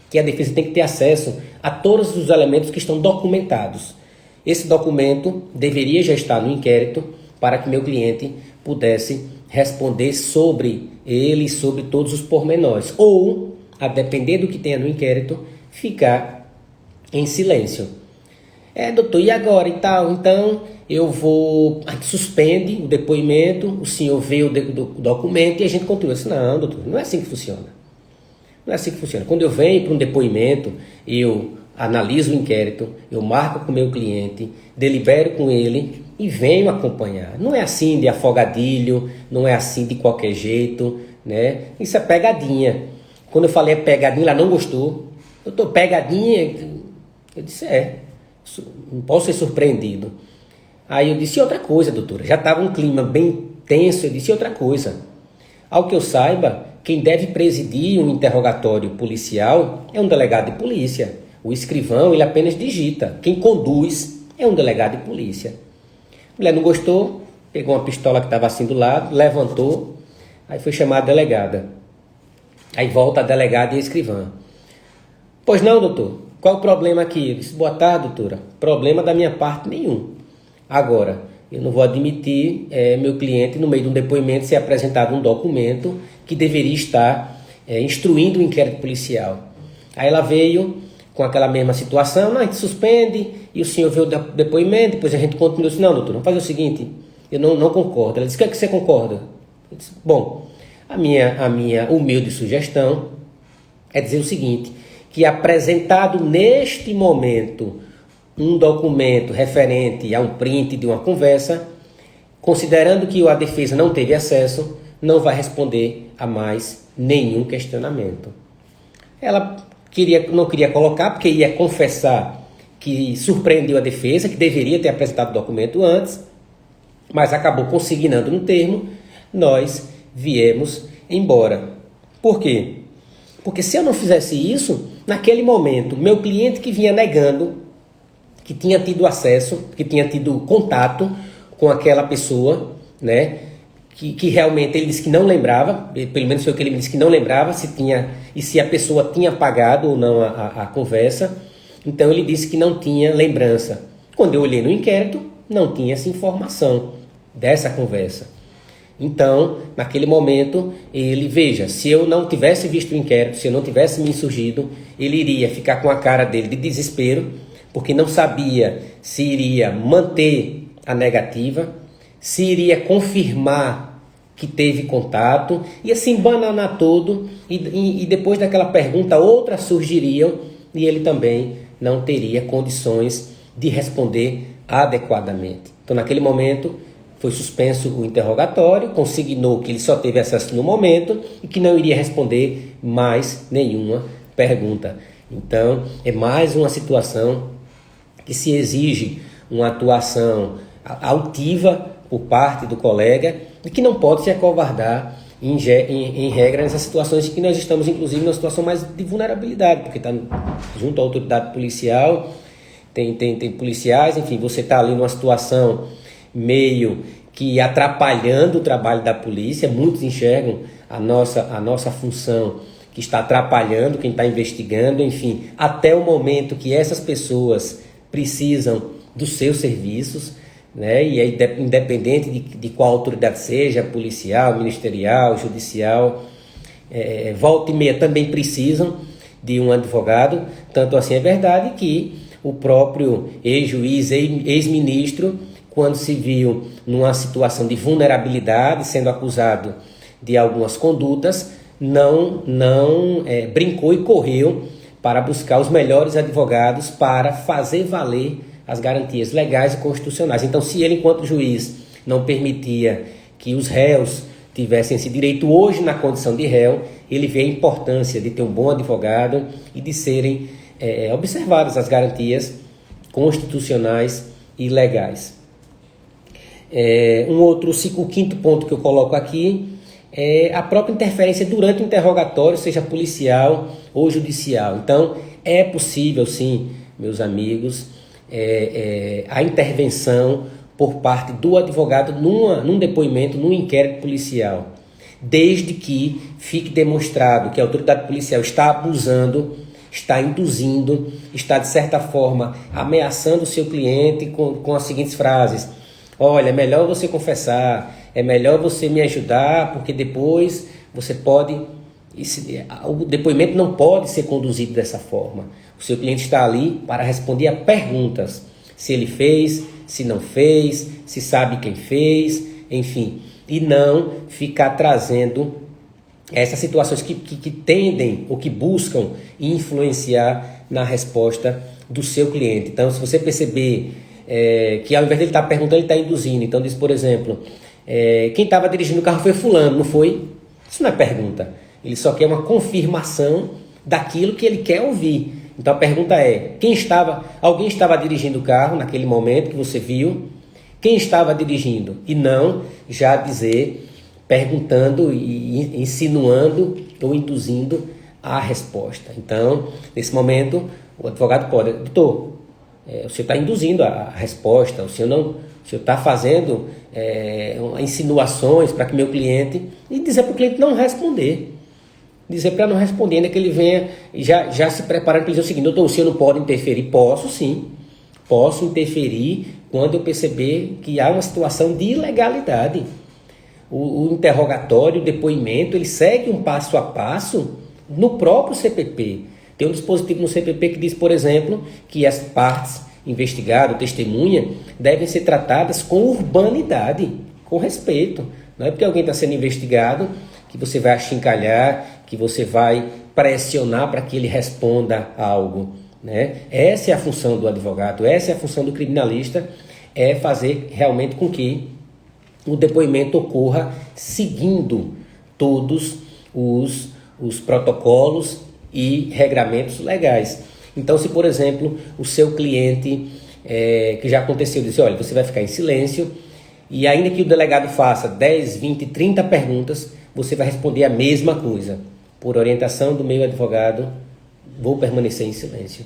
que a defesa tem que ter acesso a todos os elementos que estão documentados. Esse documento deveria já estar no inquérito para que meu cliente pudesse responder sobre ele e sobre todos os pormenores. Ou, a depender do que tenha no inquérito, ficar em silêncio. Doutor, e agora e tal? Então, a gente suspende o depoimento, o senhor vê o documento e a gente continua. Não, doutor, não é assim que funciona. Não é assim que funciona. Quando eu venho para um depoimento, eu analiso o inquérito, eu marco com o meu cliente, delibero com ele e venho acompanhar. Não é assim de afogadilho, não é assim de qualquer jeito, né? Isso é pegadinha. Quando eu falei pegadinha, ela não gostou. Doutor, pegadinha? Eu disse, não posso ser surpreendido. Aí eu disse outra coisa, doutora. Já estava um clima bem tenso. Eu disse outra coisa. Ao que eu saiba, quem deve presidir um interrogatório policial é um delegado de polícia. O escrivão, ele apenas digita. Quem conduz é um delegado de polícia. A mulher não gostou, pegou uma pistola que estava assim do lado, levantou, aí foi chamar a delegada. Aí volta a delegada e a escrivã. Pois não, doutor. Qual o problema aqui? Eu disse, boa tarde, doutora. Problema da minha parte nenhum. Agora, eu não vou admitir meu cliente, no meio de um depoimento, ser apresentado um documento que deveria estar instruindo o inquérito policial. Aí ela veio com aquela mesma situação, não, a gente suspende, e o senhor vê o depoimento, depois a gente continua. Eu disse, não, doutor, vamos fazer o seguinte, eu não concordo. Ela disse, o que é que você concorda? Eu disse, bom, a minha humilde sugestão é dizer o seguinte, que apresentado neste momento um documento referente a um print de uma conversa, considerando que a defesa não teve acesso, não vai responder a mais nenhum questionamento. Ela não queria colocar, porque ia confessar que surpreendeu a defesa, que deveria ter apresentado o documento antes, mas acabou consignando no termo, nós viemos embora. Por quê? Porque se eu não fizesse isso, naquele momento, meu cliente que vinha negando, que tinha tido acesso, que tinha tido contato com aquela pessoa, né, que realmente ele disse que não lembrava, pelo menos foi o que ele me disse, que não lembrava se a pessoa tinha pagado ou não a conversa. Então ele disse que não tinha lembrança. Quando eu olhei no inquérito, não tinha essa informação dessa conversa. Então, naquele momento, veja, se eu não tivesse visto o inquérito, se eu não tivesse me insurgido, ele iria ficar com a cara dele de desespero, porque não sabia se iria manter a negativa, se iria confirmar que teve contato, e assim bananar tudo, e depois daquela pergunta outras surgiriam, e ele também não teria condições de responder adequadamente. Então, naquele momento, foi suspenso o interrogatório, consignou que ele só teve acesso no momento e que não iria responder mais nenhuma pergunta. Então, é mais uma situação que se exige uma atuação altiva por parte do colega e que não pode se acovardar em regra nessas situações que nós estamos, inclusive, numa situação mais de vulnerabilidade, porque está junto à autoridade policial, tem policiais, enfim, você está ali numa situação meio que atrapalhando o trabalho da polícia. Muitos enxergam a nossa função que está atrapalhando quem está investigando, enfim, até o momento que essas pessoas precisam dos seus serviços, né? E é independente de qual autoridade seja, policial, ministerial, judicial, volta e meia também precisam de um advogado. Tanto assim é verdade que o próprio ex-juiz, ex-ministro, quando se viu numa situação de vulnerabilidade, sendo acusado de algumas condutas, não brincou e correu para buscar os melhores advogados para fazer valer as garantias legais e constitucionais. Então, se ele, enquanto juiz, não permitia que os réus tivessem esse direito hoje na condição de réu, ele vê a importância de ter um bom advogado e de serem observadas as garantias constitucionais e legais. O quinto ponto que eu coloco aqui é a própria interferência durante o interrogatório, seja policial ou judicial. Então, é possível, sim, meus amigos, a intervenção por parte do advogado num depoimento, num inquérito policial, desde que fique demonstrado que a autoridade policial está abusando, está induzindo, está, de certa forma, ameaçando o seu cliente com as seguintes frases: olha, é melhor você confessar, é melhor você me ajudar, porque depois você pode... O depoimento não pode ser conduzido dessa forma. O seu cliente está ali para responder a perguntas. Se ele fez, se não fez, se sabe quem fez, enfim. E não ficar trazendo essas situações que tendem ou que buscam influenciar na resposta do seu cliente. Então, se você perceber que ao invés de ele estar perguntando, ele está induzindo. Então, diz, por exemplo, quem estava dirigindo o carro foi fulano, não foi? Isso não é pergunta. Ele só quer uma confirmação daquilo que ele quer ouvir. Então a pergunta é: alguém estava dirigindo o carro naquele momento que você viu? Quem estava dirigindo? E não já dizer, perguntando e insinuando ou induzindo a resposta. Então, nesse momento, o advogado pode: doutor, o senhor está induzindo a resposta, o senhor está fazendo insinuações para que meu cliente... E dizer para o cliente não responder. Dizer para não responder, ainda que ele venha já se preparando para dizer o seguinte: doutor, o senhor não pode interferir? Posso sim, posso interferir quando eu perceber que há uma situação de ilegalidade. O interrogatório, o depoimento, ele segue um passo a passo no próprio CPP. Tem um dispositivo no CPP que diz, por exemplo, que as partes investigado, testemunha, devem ser tratadas com urbanidade, com respeito. Não é porque alguém está sendo investigado que você vai achincalhar, que você vai pressionar para que ele responda algo, né? Essa é a função do advogado, essa é a função do criminalista, é fazer realmente com que o depoimento ocorra seguindo todos os protocolos e regramentos legais. Então, se, por exemplo, o seu cliente, que já aconteceu, disse, olha, você vai ficar em silêncio, e ainda que o delegado faça 10, 20, 30 perguntas, você vai responder a mesma coisa. Por orientação do meu advogado, vou permanecer em silêncio.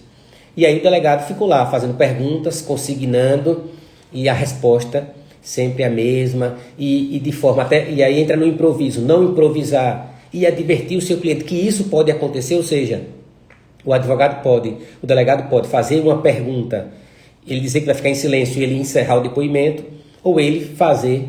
E aí o delegado ficou lá fazendo perguntas, consignando, e a resposta sempre a mesma, e de forma até, e aí entra no improviso, não improvisar e advertir o seu cliente que isso pode acontecer, ou seja, o delegado pode fazer uma pergunta, ele dizer que vai ficar em silêncio e ele encerrar o depoimento, ou ele fazer,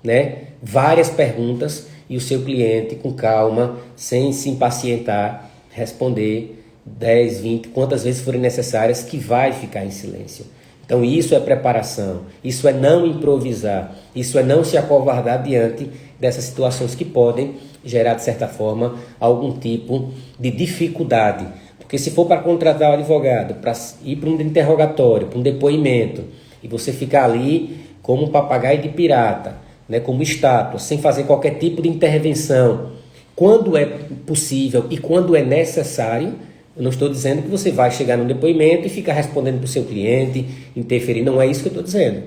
né, várias perguntas e o seu cliente com calma, sem se impacientar, responder 10, 20, quantas vezes forem necessárias, que vai ficar em silêncio. Então isso é preparação, isso é não improvisar, isso é não se acovardar diante dessas situações que podem gerar, de certa forma, algum tipo de dificuldade. Porque se for para contratar o advogado, para ir para um interrogatório, para um depoimento, e você ficar ali como um papagaio de pirata, né, como estátua, sem fazer qualquer tipo de intervenção, quando é possível e quando é necessário, eu não estou dizendo que você vai chegar no depoimento e ficar respondendo para o seu cliente, interferir, não é isso que eu estou dizendo.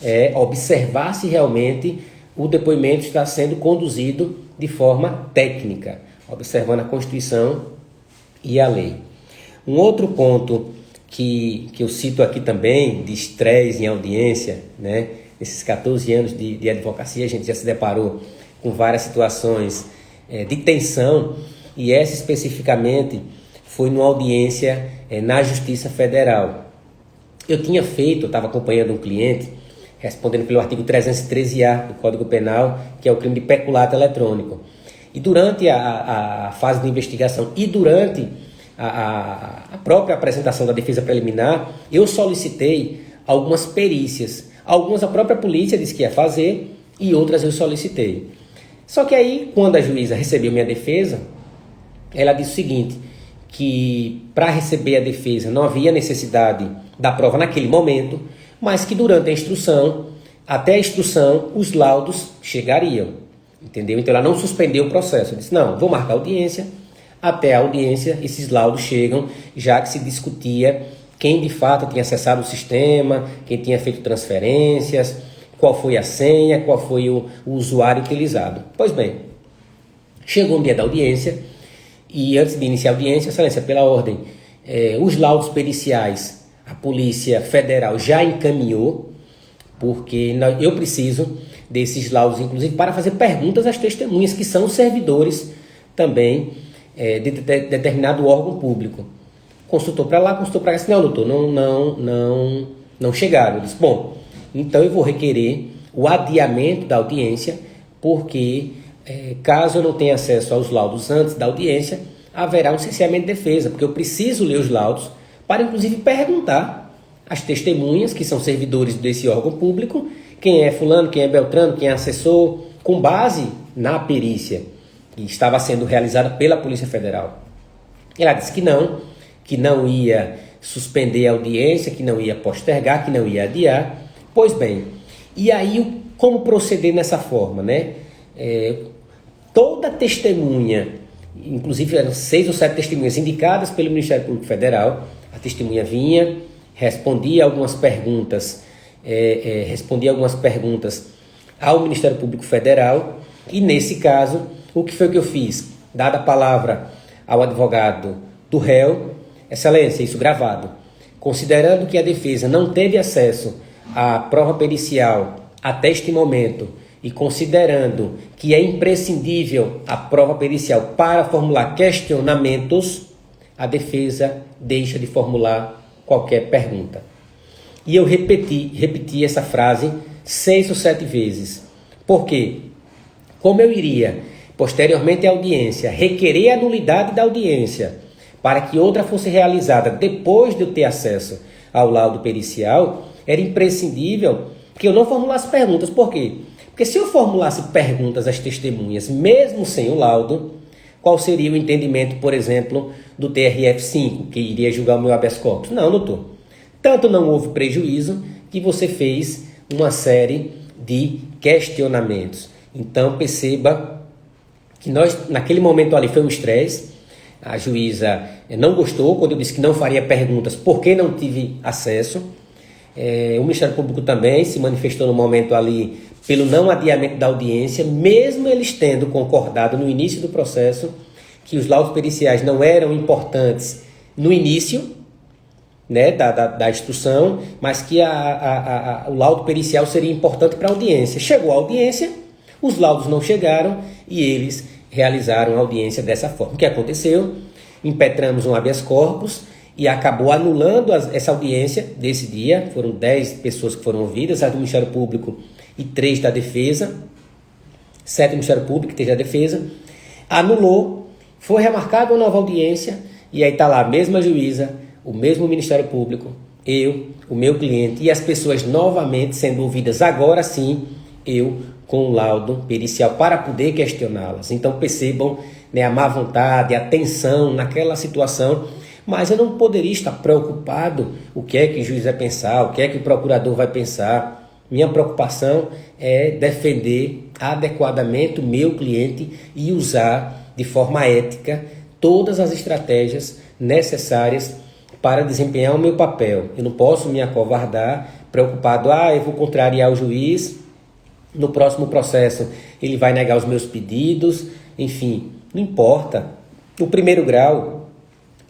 É observar se realmente o depoimento está sendo conduzido de forma técnica, observando a Constituição e a lei. Um outro ponto que eu cito aqui também, de estresse em audiência, né? Nesses 14 anos de advocacia, a gente já se deparou com várias situações de tensão, e essa especificamente foi numa audiência na Justiça Federal. Eu estava acompanhando um cliente, respondendo pelo artigo 313-A do Código Penal, que é o crime de peculato eletrônico. E durante a fase de investigação e durante a própria apresentação da defesa preliminar, eu solicitei algumas perícias. Algumas a própria polícia disse que ia fazer e outras eu solicitei. Só que aí, quando a juíza recebeu minha defesa, ela disse o seguinte, que para receber a defesa não havia necessidade da prova naquele momento, mas que durante a instrução, até a instrução, os laudos chegariam. Entendeu? Então ela não suspendeu o processo. Eu disse, não, vou marcar audiência, até a audiência esses laudos chegam, já que se discutia quem de fato tinha acessado o sistema, quem tinha feito transferências, qual foi a senha, qual foi o usuário utilizado. Pois bem, chegou o dia da audiência, e antes de iniciar a audiência, excelência, pela ordem, os laudos periciais, a Polícia Federal já encaminhou, porque eu preciso desses laudos, inclusive, para fazer perguntas às testemunhas, que são servidores também de determinado órgão público. Consultou para lá, consultou para cá, disse, não, doutor, não chegaram. Eu disse, bom, então eu vou requerer o adiamento da audiência, porque caso eu não tenha acesso aos laudos antes da audiência, haverá um cerceamento de defesa, porque eu preciso ler os laudos para, inclusive, perguntar às testemunhas, que são servidores desse órgão público, quem é fulano, quem é beltrano, quem é assessor, com base na perícia que estava sendo realizada pela Polícia Federal. Ela disse que não ia suspender a audiência, que não ia postergar, que não ia adiar. Pois bem, e aí como proceder nessa forma, né? Toda testemunha, inclusive eram 6 ou 7 testemunhas indicadas pelo Ministério Público Federal, a testemunha vinha, respondia algumas perguntas ao Ministério Público Federal, e nesse caso, o que foi que eu fiz? Dada a palavra ao advogado do réu, excelência, isso gravado, considerando que a defesa não teve acesso à prova pericial até este momento, e considerando que é imprescindível a prova pericial para formular questionamentos, a defesa deixa de formular qualquer pergunta. E eu repeti essa frase 6 ou 7 vezes. Por quê? Como eu iria, posteriormente à audiência, requerer a nulidade da audiência para que outra fosse realizada depois de eu ter acesso ao laudo pericial, era imprescindível que eu não formulasse perguntas. Por quê? Porque se eu formulasse perguntas às testemunhas, mesmo sem o laudo, qual seria o entendimento, por exemplo, do TRF5, que iria julgar o meu habeas corpus? Não, doutor. Tanto não houve prejuízo que você fez uma série de questionamentos. Então, perceba que nós, naquele momento ali, foi um estresse. A juíza não gostou quando eu disse que não faria perguntas porque não tive acesso. O Ministério Público também se manifestou no momento ali pelo não adiamento da audiência, mesmo eles tendo concordado no início do processo que os laudos periciais não eram importantes no início, né, da instrução, mas que o laudo pericial seria importante para a audiência. Chegou a audiência, os laudos não chegaram e eles realizaram a audiência dessa forma. O que aconteceu? Impetramos um habeas corpus e acabou anulando essa audiência desse dia. Foram 10 pessoas que foram ouvidas, as do Ministério Público e 3 da defesa, 7 do Ministério Público e 3 da defesa. Anulou, foi remarcada uma nova audiência e aí está lá a mesma juíza, o mesmo Ministério Público, eu, o meu cliente e as pessoas novamente sendo ouvidas agora sim, eu com o laudo pericial para poder questioná-las. Então percebam, né, a má vontade, a tensão naquela situação, mas eu não poderia estar preocupado o que é que o juiz vai pensar, o que é que o procurador vai pensar. Minha preocupação é defender adequadamente o meu cliente e usar de forma ética todas as estratégias necessárias para desempenhar o meu papel. Eu não posso me acovardar preocupado, eu vou contrariar o juiz, no próximo processo ele vai negar os meus pedidos, enfim, não importa. O primeiro grau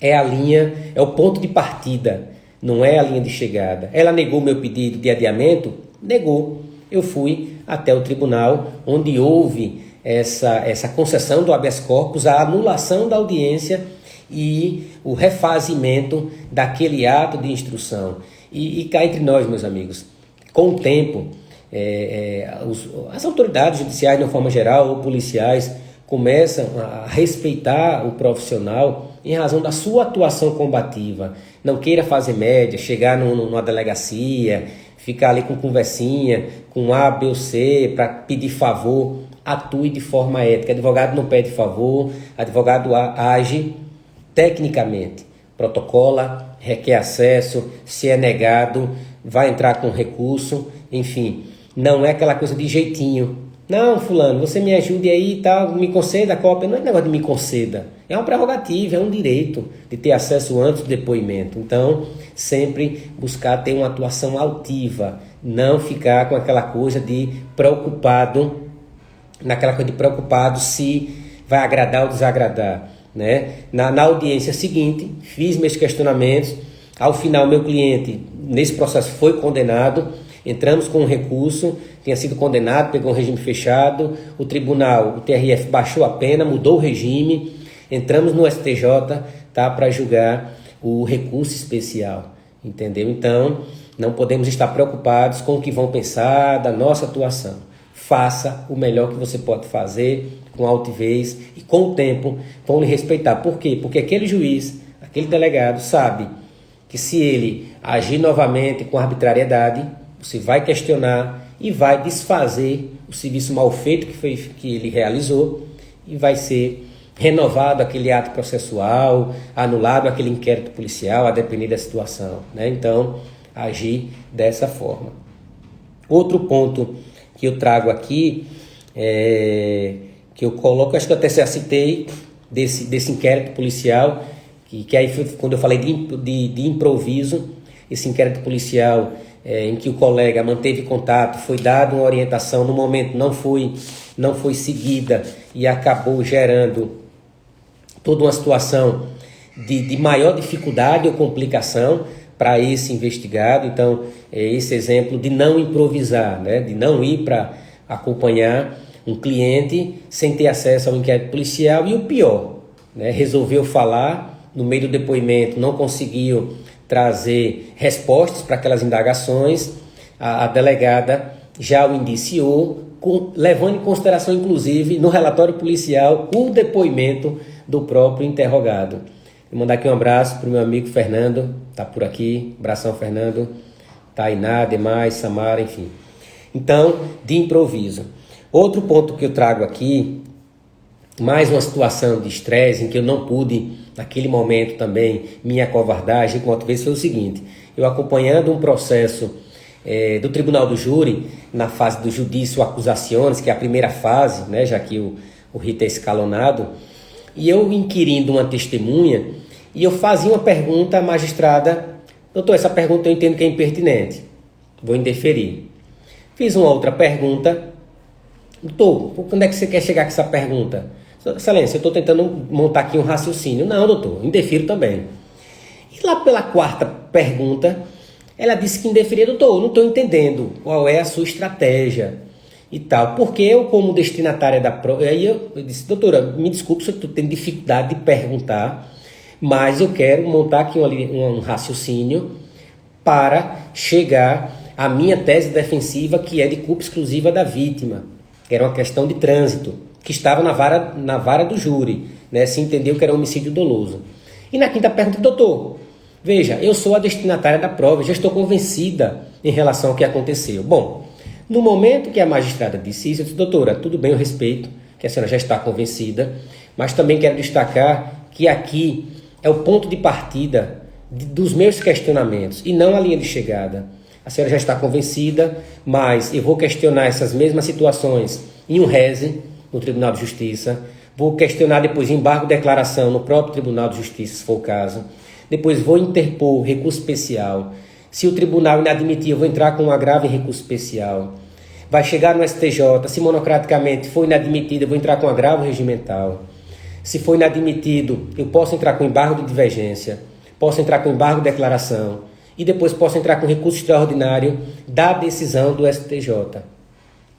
é a linha, é o ponto de partida, não é a linha de chegada. Ela negou meu pedido de adiamento? Negou. Eu fui até o tribunal, onde houve essa concessão do habeas corpus, a anulação da audiência e o refazimento daquele ato de instrução. E cá entre nós, meus amigos, com o tempo, as autoridades judiciais, de uma forma geral, ou policiais, começam a respeitar o profissional em razão da sua atuação combativa. Não queira fazer média, chegar numa delegacia, ficar ali com conversinha, com A, B ou C, para pedir favor. Atue de forma ética. Advogado não pede favor, advogado age tecnicamente. Protocola, requer acesso, se é negado, vai entrar com recurso, enfim. Não é aquela coisa de jeitinho. Não, fulano, você me ajude aí e tal, me conceda a cópia. Não é negócio de me conceda. É uma prerrogativa, é um direito de ter acesso antes do depoimento. Então, sempre buscar ter uma atuação altiva. Não ficar com aquela coisa de preocupado, se vai agradar ou desagradar, né? Na audiência seguinte, fiz meus questionamentos. Ao final, meu cliente, nesse processo, foi condenado. Entramos com um recurso, tinha sido condenado, pegou um regime fechado, o tribunal, o TRF, baixou a pena, mudou o regime, entramos no STJ, tá, para julgar o recurso especial, entendeu? Então, não podemos estar preocupados com o que vão pensar da nossa atuação. Faça o melhor que você pode fazer, com altivez e com o tempo vão lhe respeitar. Por quê? Porque aquele juiz, aquele delegado sabe que se ele agir novamente com arbitrariedade, você vai questionar e vai desfazer o serviço mal feito que ele realizou e vai ser renovado aquele ato processual, anulado aquele inquérito policial, a depender da situação, né? Então, agir dessa forma. Outro ponto que eu trago aqui, que eu coloco, acho que eu até já citei, desse inquérito policial, que aí foi quando eu falei de improviso, esse inquérito policial em que o colega manteve contato, foi dada uma orientação, no momento não foi seguida e acabou gerando toda uma situação de maior dificuldade ou complicação para esse investigado. Então, esse exemplo de não improvisar, né? De não ir para acompanhar um cliente sem ter acesso ao inquérito policial e o pior, né? Resolveu falar no meio do depoimento, não conseguiu trazer respostas para aquelas indagações, a delegada já o indiciou, levando em consideração, inclusive, no relatório policial, o depoimento do próprio interrogado. Vou mandar aqui um abraço para o meu amigo Fernando, tá por aqui. Abração, Fernando. Tainá, demais, Samara, enfim. Então, de improviso. Outro ponto que eu trago aqui, mais uma situação de estresse em que eu não pude, naquele momento também, me acovardar, agir com altivez, foi o seguinte. Eu acompanhando um processo do Tribunal do Júri, na fase do judício acusaciones, que é a primeira fase, né, já que o rito é escalonado, e eu inquirindo uma testemunha, e eu fazia uma pergunta à magistrada: doutor, essa pergunta eu entendo que é impertinente, vou indeferir. Fiz uma outra pergunta: doutor, quando é que você quer chegar com essa pergunta? Excelência, eu estou tentando montar aqui um raciocínio. Não, doutor, indefiro também. E lá pela quarta pergunta, ela disse que indeferia. Doutor, eu não estou entendendo qual é a sua estratégia e tal. Porque eu, como destinatária da prova... Aí eu disse: doutora, me desculpe se eu estou tendo dificuldade de perguntar, mas eu quero montar aqui um raciocínio para chegar à minha tese defensiva, que é de culpa exclusiva da vítima, que era uma questão de trânsito, que estava na vara do júri, né? Se entendeu que era homicídio doloso. E na quinta pergunta: doutor, veja, eu sou a destinatária da prova, já estou convencida em relação ao que aconteceu. Bom, no momento que a magistrada disse isso, eu disse: doutora, tudo bem, eu respeito que a senhora já está convencida, mas também quero destacar que aqui é o ponto de partida dos meus questionamentos e não a linha de chegada. A senhora já está convencida, mas eu vou questionar essas mesmas situações em um reze no Tribunal de Justiça, vou questionar depois embargo de declaração no próprio Tribunal de Justiça, se for o caso, depois vou interpor recurso especial. Se o tribunal inadmitir, eu vou entrar com um agravo em recurso especial. Vai chegar no STJ, se monocraticamente for inadmitido, eu vou entrar com agravo regimental. Se for inadmitido, eu posso entrar com embargo de divergência, posso entrar com embargo de declaração e depois posso entrar com recurso extraordinário da decisão do STJ.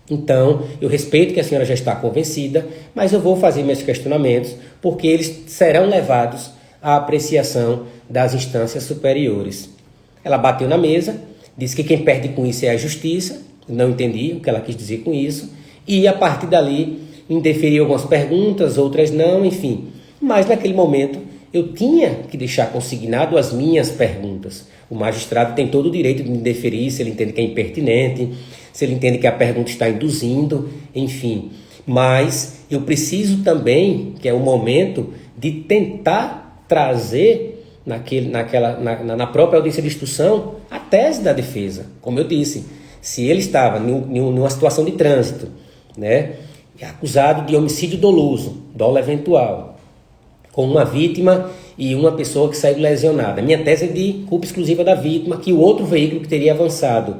Então, eu respeito que a senhora já está convencida, mas eu vou fazer meus questionamentos porque eles serão levados à apreciação das instâncias superiores. Ela bateu na mesa, disse que quem perde com isso é a justiça, não entendi o que ela quis dizer com isso, e a partir dali indeferiu algumas perguntas, outras não, enfim. Mas naquele momento eu tinha que deixar consignado as minhas perguntas. O magistrado tem todo o direito de me indeferir se ele entende que é impertinente, se ele entende que a pergunta está induzindo, enfim. Mas eu preciso também, que é o momento de tentar trazer na própria audiência de instrução a tese da defesa. Como eu disse, se ele estava numa situação de trânsito, né, acusado de homicídio doloso, dolo eventual, com uma vítima e uma pessoa que saiu lesionada. Minha tese é de culpa exclusiva da vítima, que o outro veículo que teria avançado.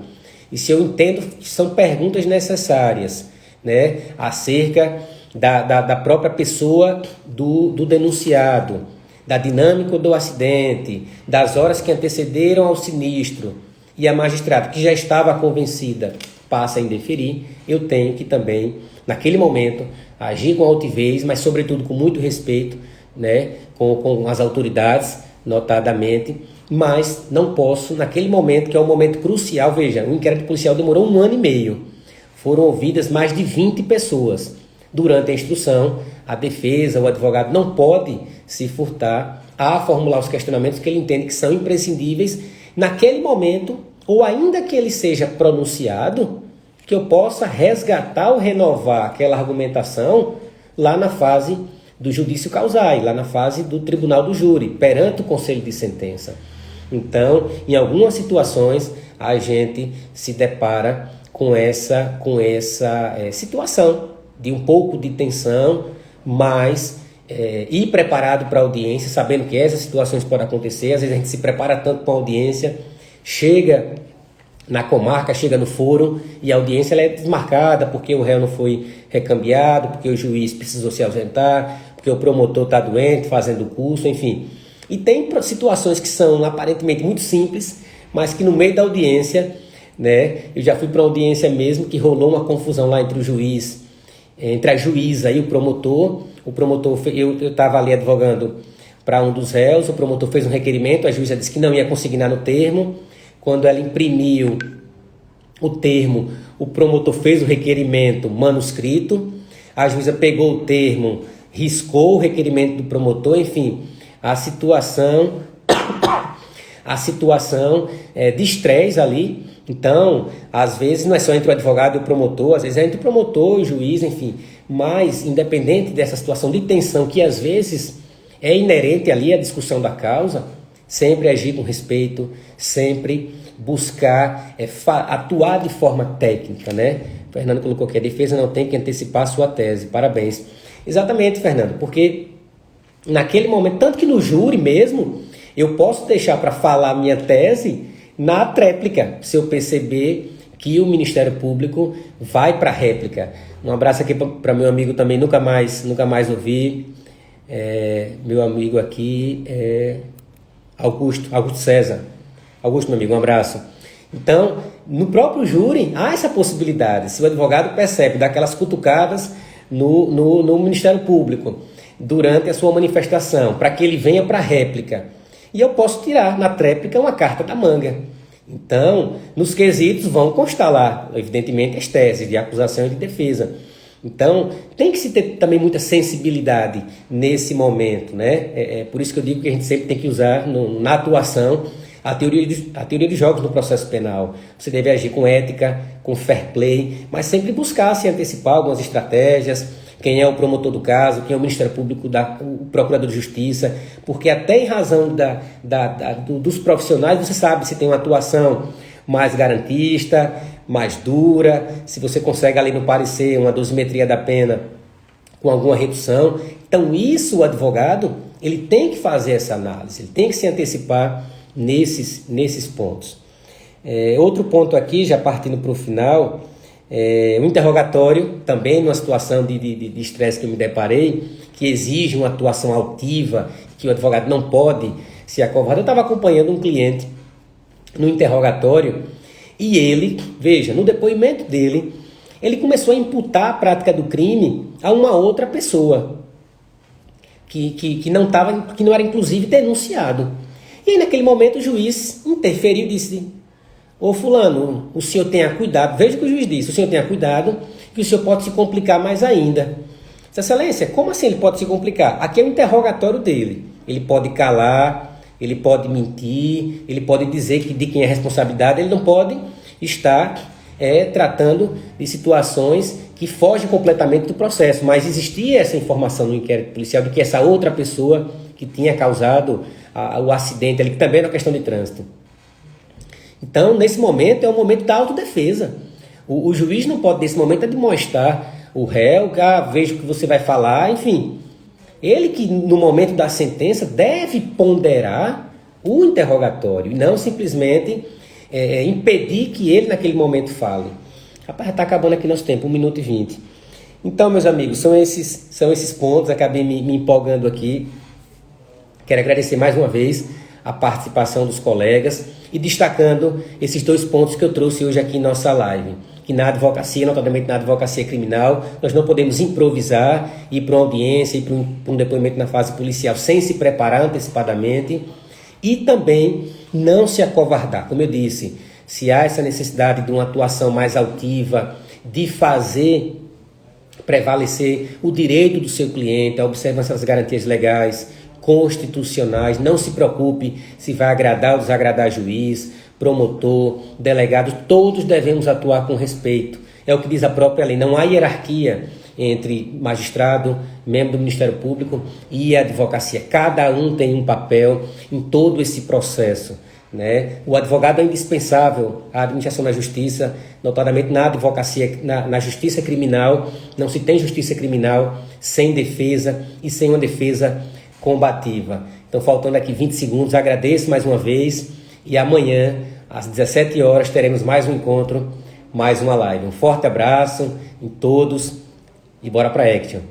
E se eu entendo que são perguntas necessárias, né, acerca da própria pessoa do denunciado, da dinâmica do acidente, das horas que antecederam ao sinistro, e a magistrada, que já estava convencida, passa a indeferir, eu tenho que também, naquele momento, agir com altivez, mas sobretudo com muito respeito, né, com as autoridades, notadamente, mas não posso, naquele momento, que é um momento crucial. Veja, o inquérito policial demorou 1 ano e meio, foram ouvidas mais de 20 pessoas. Durante a instrução, a defesa, o advogado não pode se furtar a formular os questionamentos que ele entende que são imprescindíveis naquele momento, ou ainda que ele seja pronunciado, que eu possa resgatar ou renovar aquela argumentação lá na fase do judício causai, lá na fase do tribunal do júri, perante o conselho de sentença. Então, em algumas situações, a gente se depara com essa situação de um pouco de tensão, mas ir preparado para a audiência, sabendo que essas situações podem acontecer. Às vezes a gente se prepara tanto para a audiência, chega na comarca, chega no fórum e a audiência ela é desmarcada porque o réu não foi recambiado, porque o juiz precisou se ausentar, porque o promotor está doente, fazendo o curso, enfim. E tem situações que são aparentemente muito simples, mas que no meio da audiência, né, eu já fui para uma audiência mesmo que rolou uma confusão lá entre o juiz, entre a juíza e o promotor. Eu estava ali advogando para um dos réus, o promotor fez um requerimento, a juíza disse que não ia consignar no termo. Quando ela imprimiu o termo, o promotor fez o requerimento manuscrito, a juíza pegou o termo, riscou o requerimento do promotor, enfim, a situação de estresse ali. Então, às vezes não é só entre o advogado e o promotor, às vezes é entre o promotor e o juiz, enfim. Mas, independente dessa situação de tensão que às vezes é inerente ali à discussão da causa, sempre agir com respeito, sempre buscar atuar de forma técnica, né? Fernando colocou que a defesa não tem que antecipar a sua tese. Parabéns. Exatamente, Fernando, porque naquele momento, tanto que no júri mesmo, eu posso deixar para falar a minha tese na tréplica, se eu perceber que o Ministério Público vai para a réplica. Um abraço aqui para meu amigo também, nunca mais ouvi. Meu amigo aqui é Augusto César. Augusto, meu amigo, um abraço. Então, no próprio júri, há essa possibilidade. Se o advogado percebe daquelas cutucadas no Ministério Público durante a sua manifestação, para que ele venha para a réplica, e eu posso tirar na tréplica uma carta da manga. Então, nos quesitos vão constar lá, evidentemente, as teses de acusação e de defesa. Então, tem que se ter também muita sensibilidade nesse momento, né? É por isso que eu digo que a gente sempre tem que usar na atuação a teoria de jogos no processo penal. Você deve agir com ética, com fair play, mas sempre buscar se antecipar algumas estratégias. Quem é o promotor do caso, quem é o Ministério Público, o Procurador de Justiça, porque até em razão dos profissionais, você sabe se tem uma atuação mais garantista, mais dura, se você consegue ali no parecer uma dosimetria da pena com alguma redução. Então isso o advogado, ele tem que fazer essa análise, ele tem que se antecipar nesses pontos. Outro ponto aqui, já partindo para o final, o interrogatório, também numa situação de estresse que eu me deparei, que exige uma atuação altiva, que o advogado não pode se acovardar. Eu estava acompanhando um cliente no interrogatório e ele, veja, no depoimento dele, ele começou a imputar a prática do crime a uma outra pessoa, que não era inclusive denunciado. E aí, naquele momento, o juiz interferiu e disse: ô fulano, o senhor tenha cuidado. Veja o que o juiz disse: o senhor tenha cuidado, que o senhor pode se complicar mais ainda. Excelência, como assim ele pode se complicar? Aqui é o interrogatório dele. Ele pode calar, ele pode mentir, ele pode dizer que de quem é a responsabilidade, ele não pode estar tratando de situações que fogem completamente do processo. Mas existia essa informação no inquérito policial de que essa outra pessoa que tinha causado o acidente ali, que também era uma questão de trânsito. Então, nesse momento, é o momento da autodefesa. O juiz não pode, nesse momento, demonstrar o réu, veja o que você vai falar, enfim. Ele que, no momento da sentença, deve ponderar o interrogatório e não simplesmente impedir que ele, naquele momento, fale. Rapaz, já está acabando aqui nosso tempo, 1 minuto e 20. Então, meus amigos, são esses pontos, acabei me empolgando aqui. Quero agradecer mais uma vez a participação dos colegas e destacando esses 2 pontos que eu trouxe hoje aqui em nossa live. Que na advocacia, notadamente na advocacia criminal, nós não podemos improvisar, ir para uma audiência, ir para um depoimento na fase policial sem se preparar antecipadamente e também não se acovardar. Como eu disse, se há essa necessidade de uma atuação mais altiva, de fazer prevalecer o direito do seu cliente, a observância das garantias legais, constitucionais, não se preocupe se vai agradar ou desagradar juiz, promotor, delegado, todos devemos atuar com respeito. É o que diz a própria lei, não há hierarquia entre magistrado, membro do Ministério Público e a advocacia. Cada um tem um papel em todo esse processo, né? O advogado é indispensável à administração da justiça, notadamente na advocacia, na justiça criminal. Não se tem justiça criminal sem defesa e sem uma defesa combativa. Então, faltando aqui 20 segundos, agradeço mais uma vez e amanhã, às 17 horas, teremos mais um encontro, mais uma live. Um forte abraço em todos e bora para Action.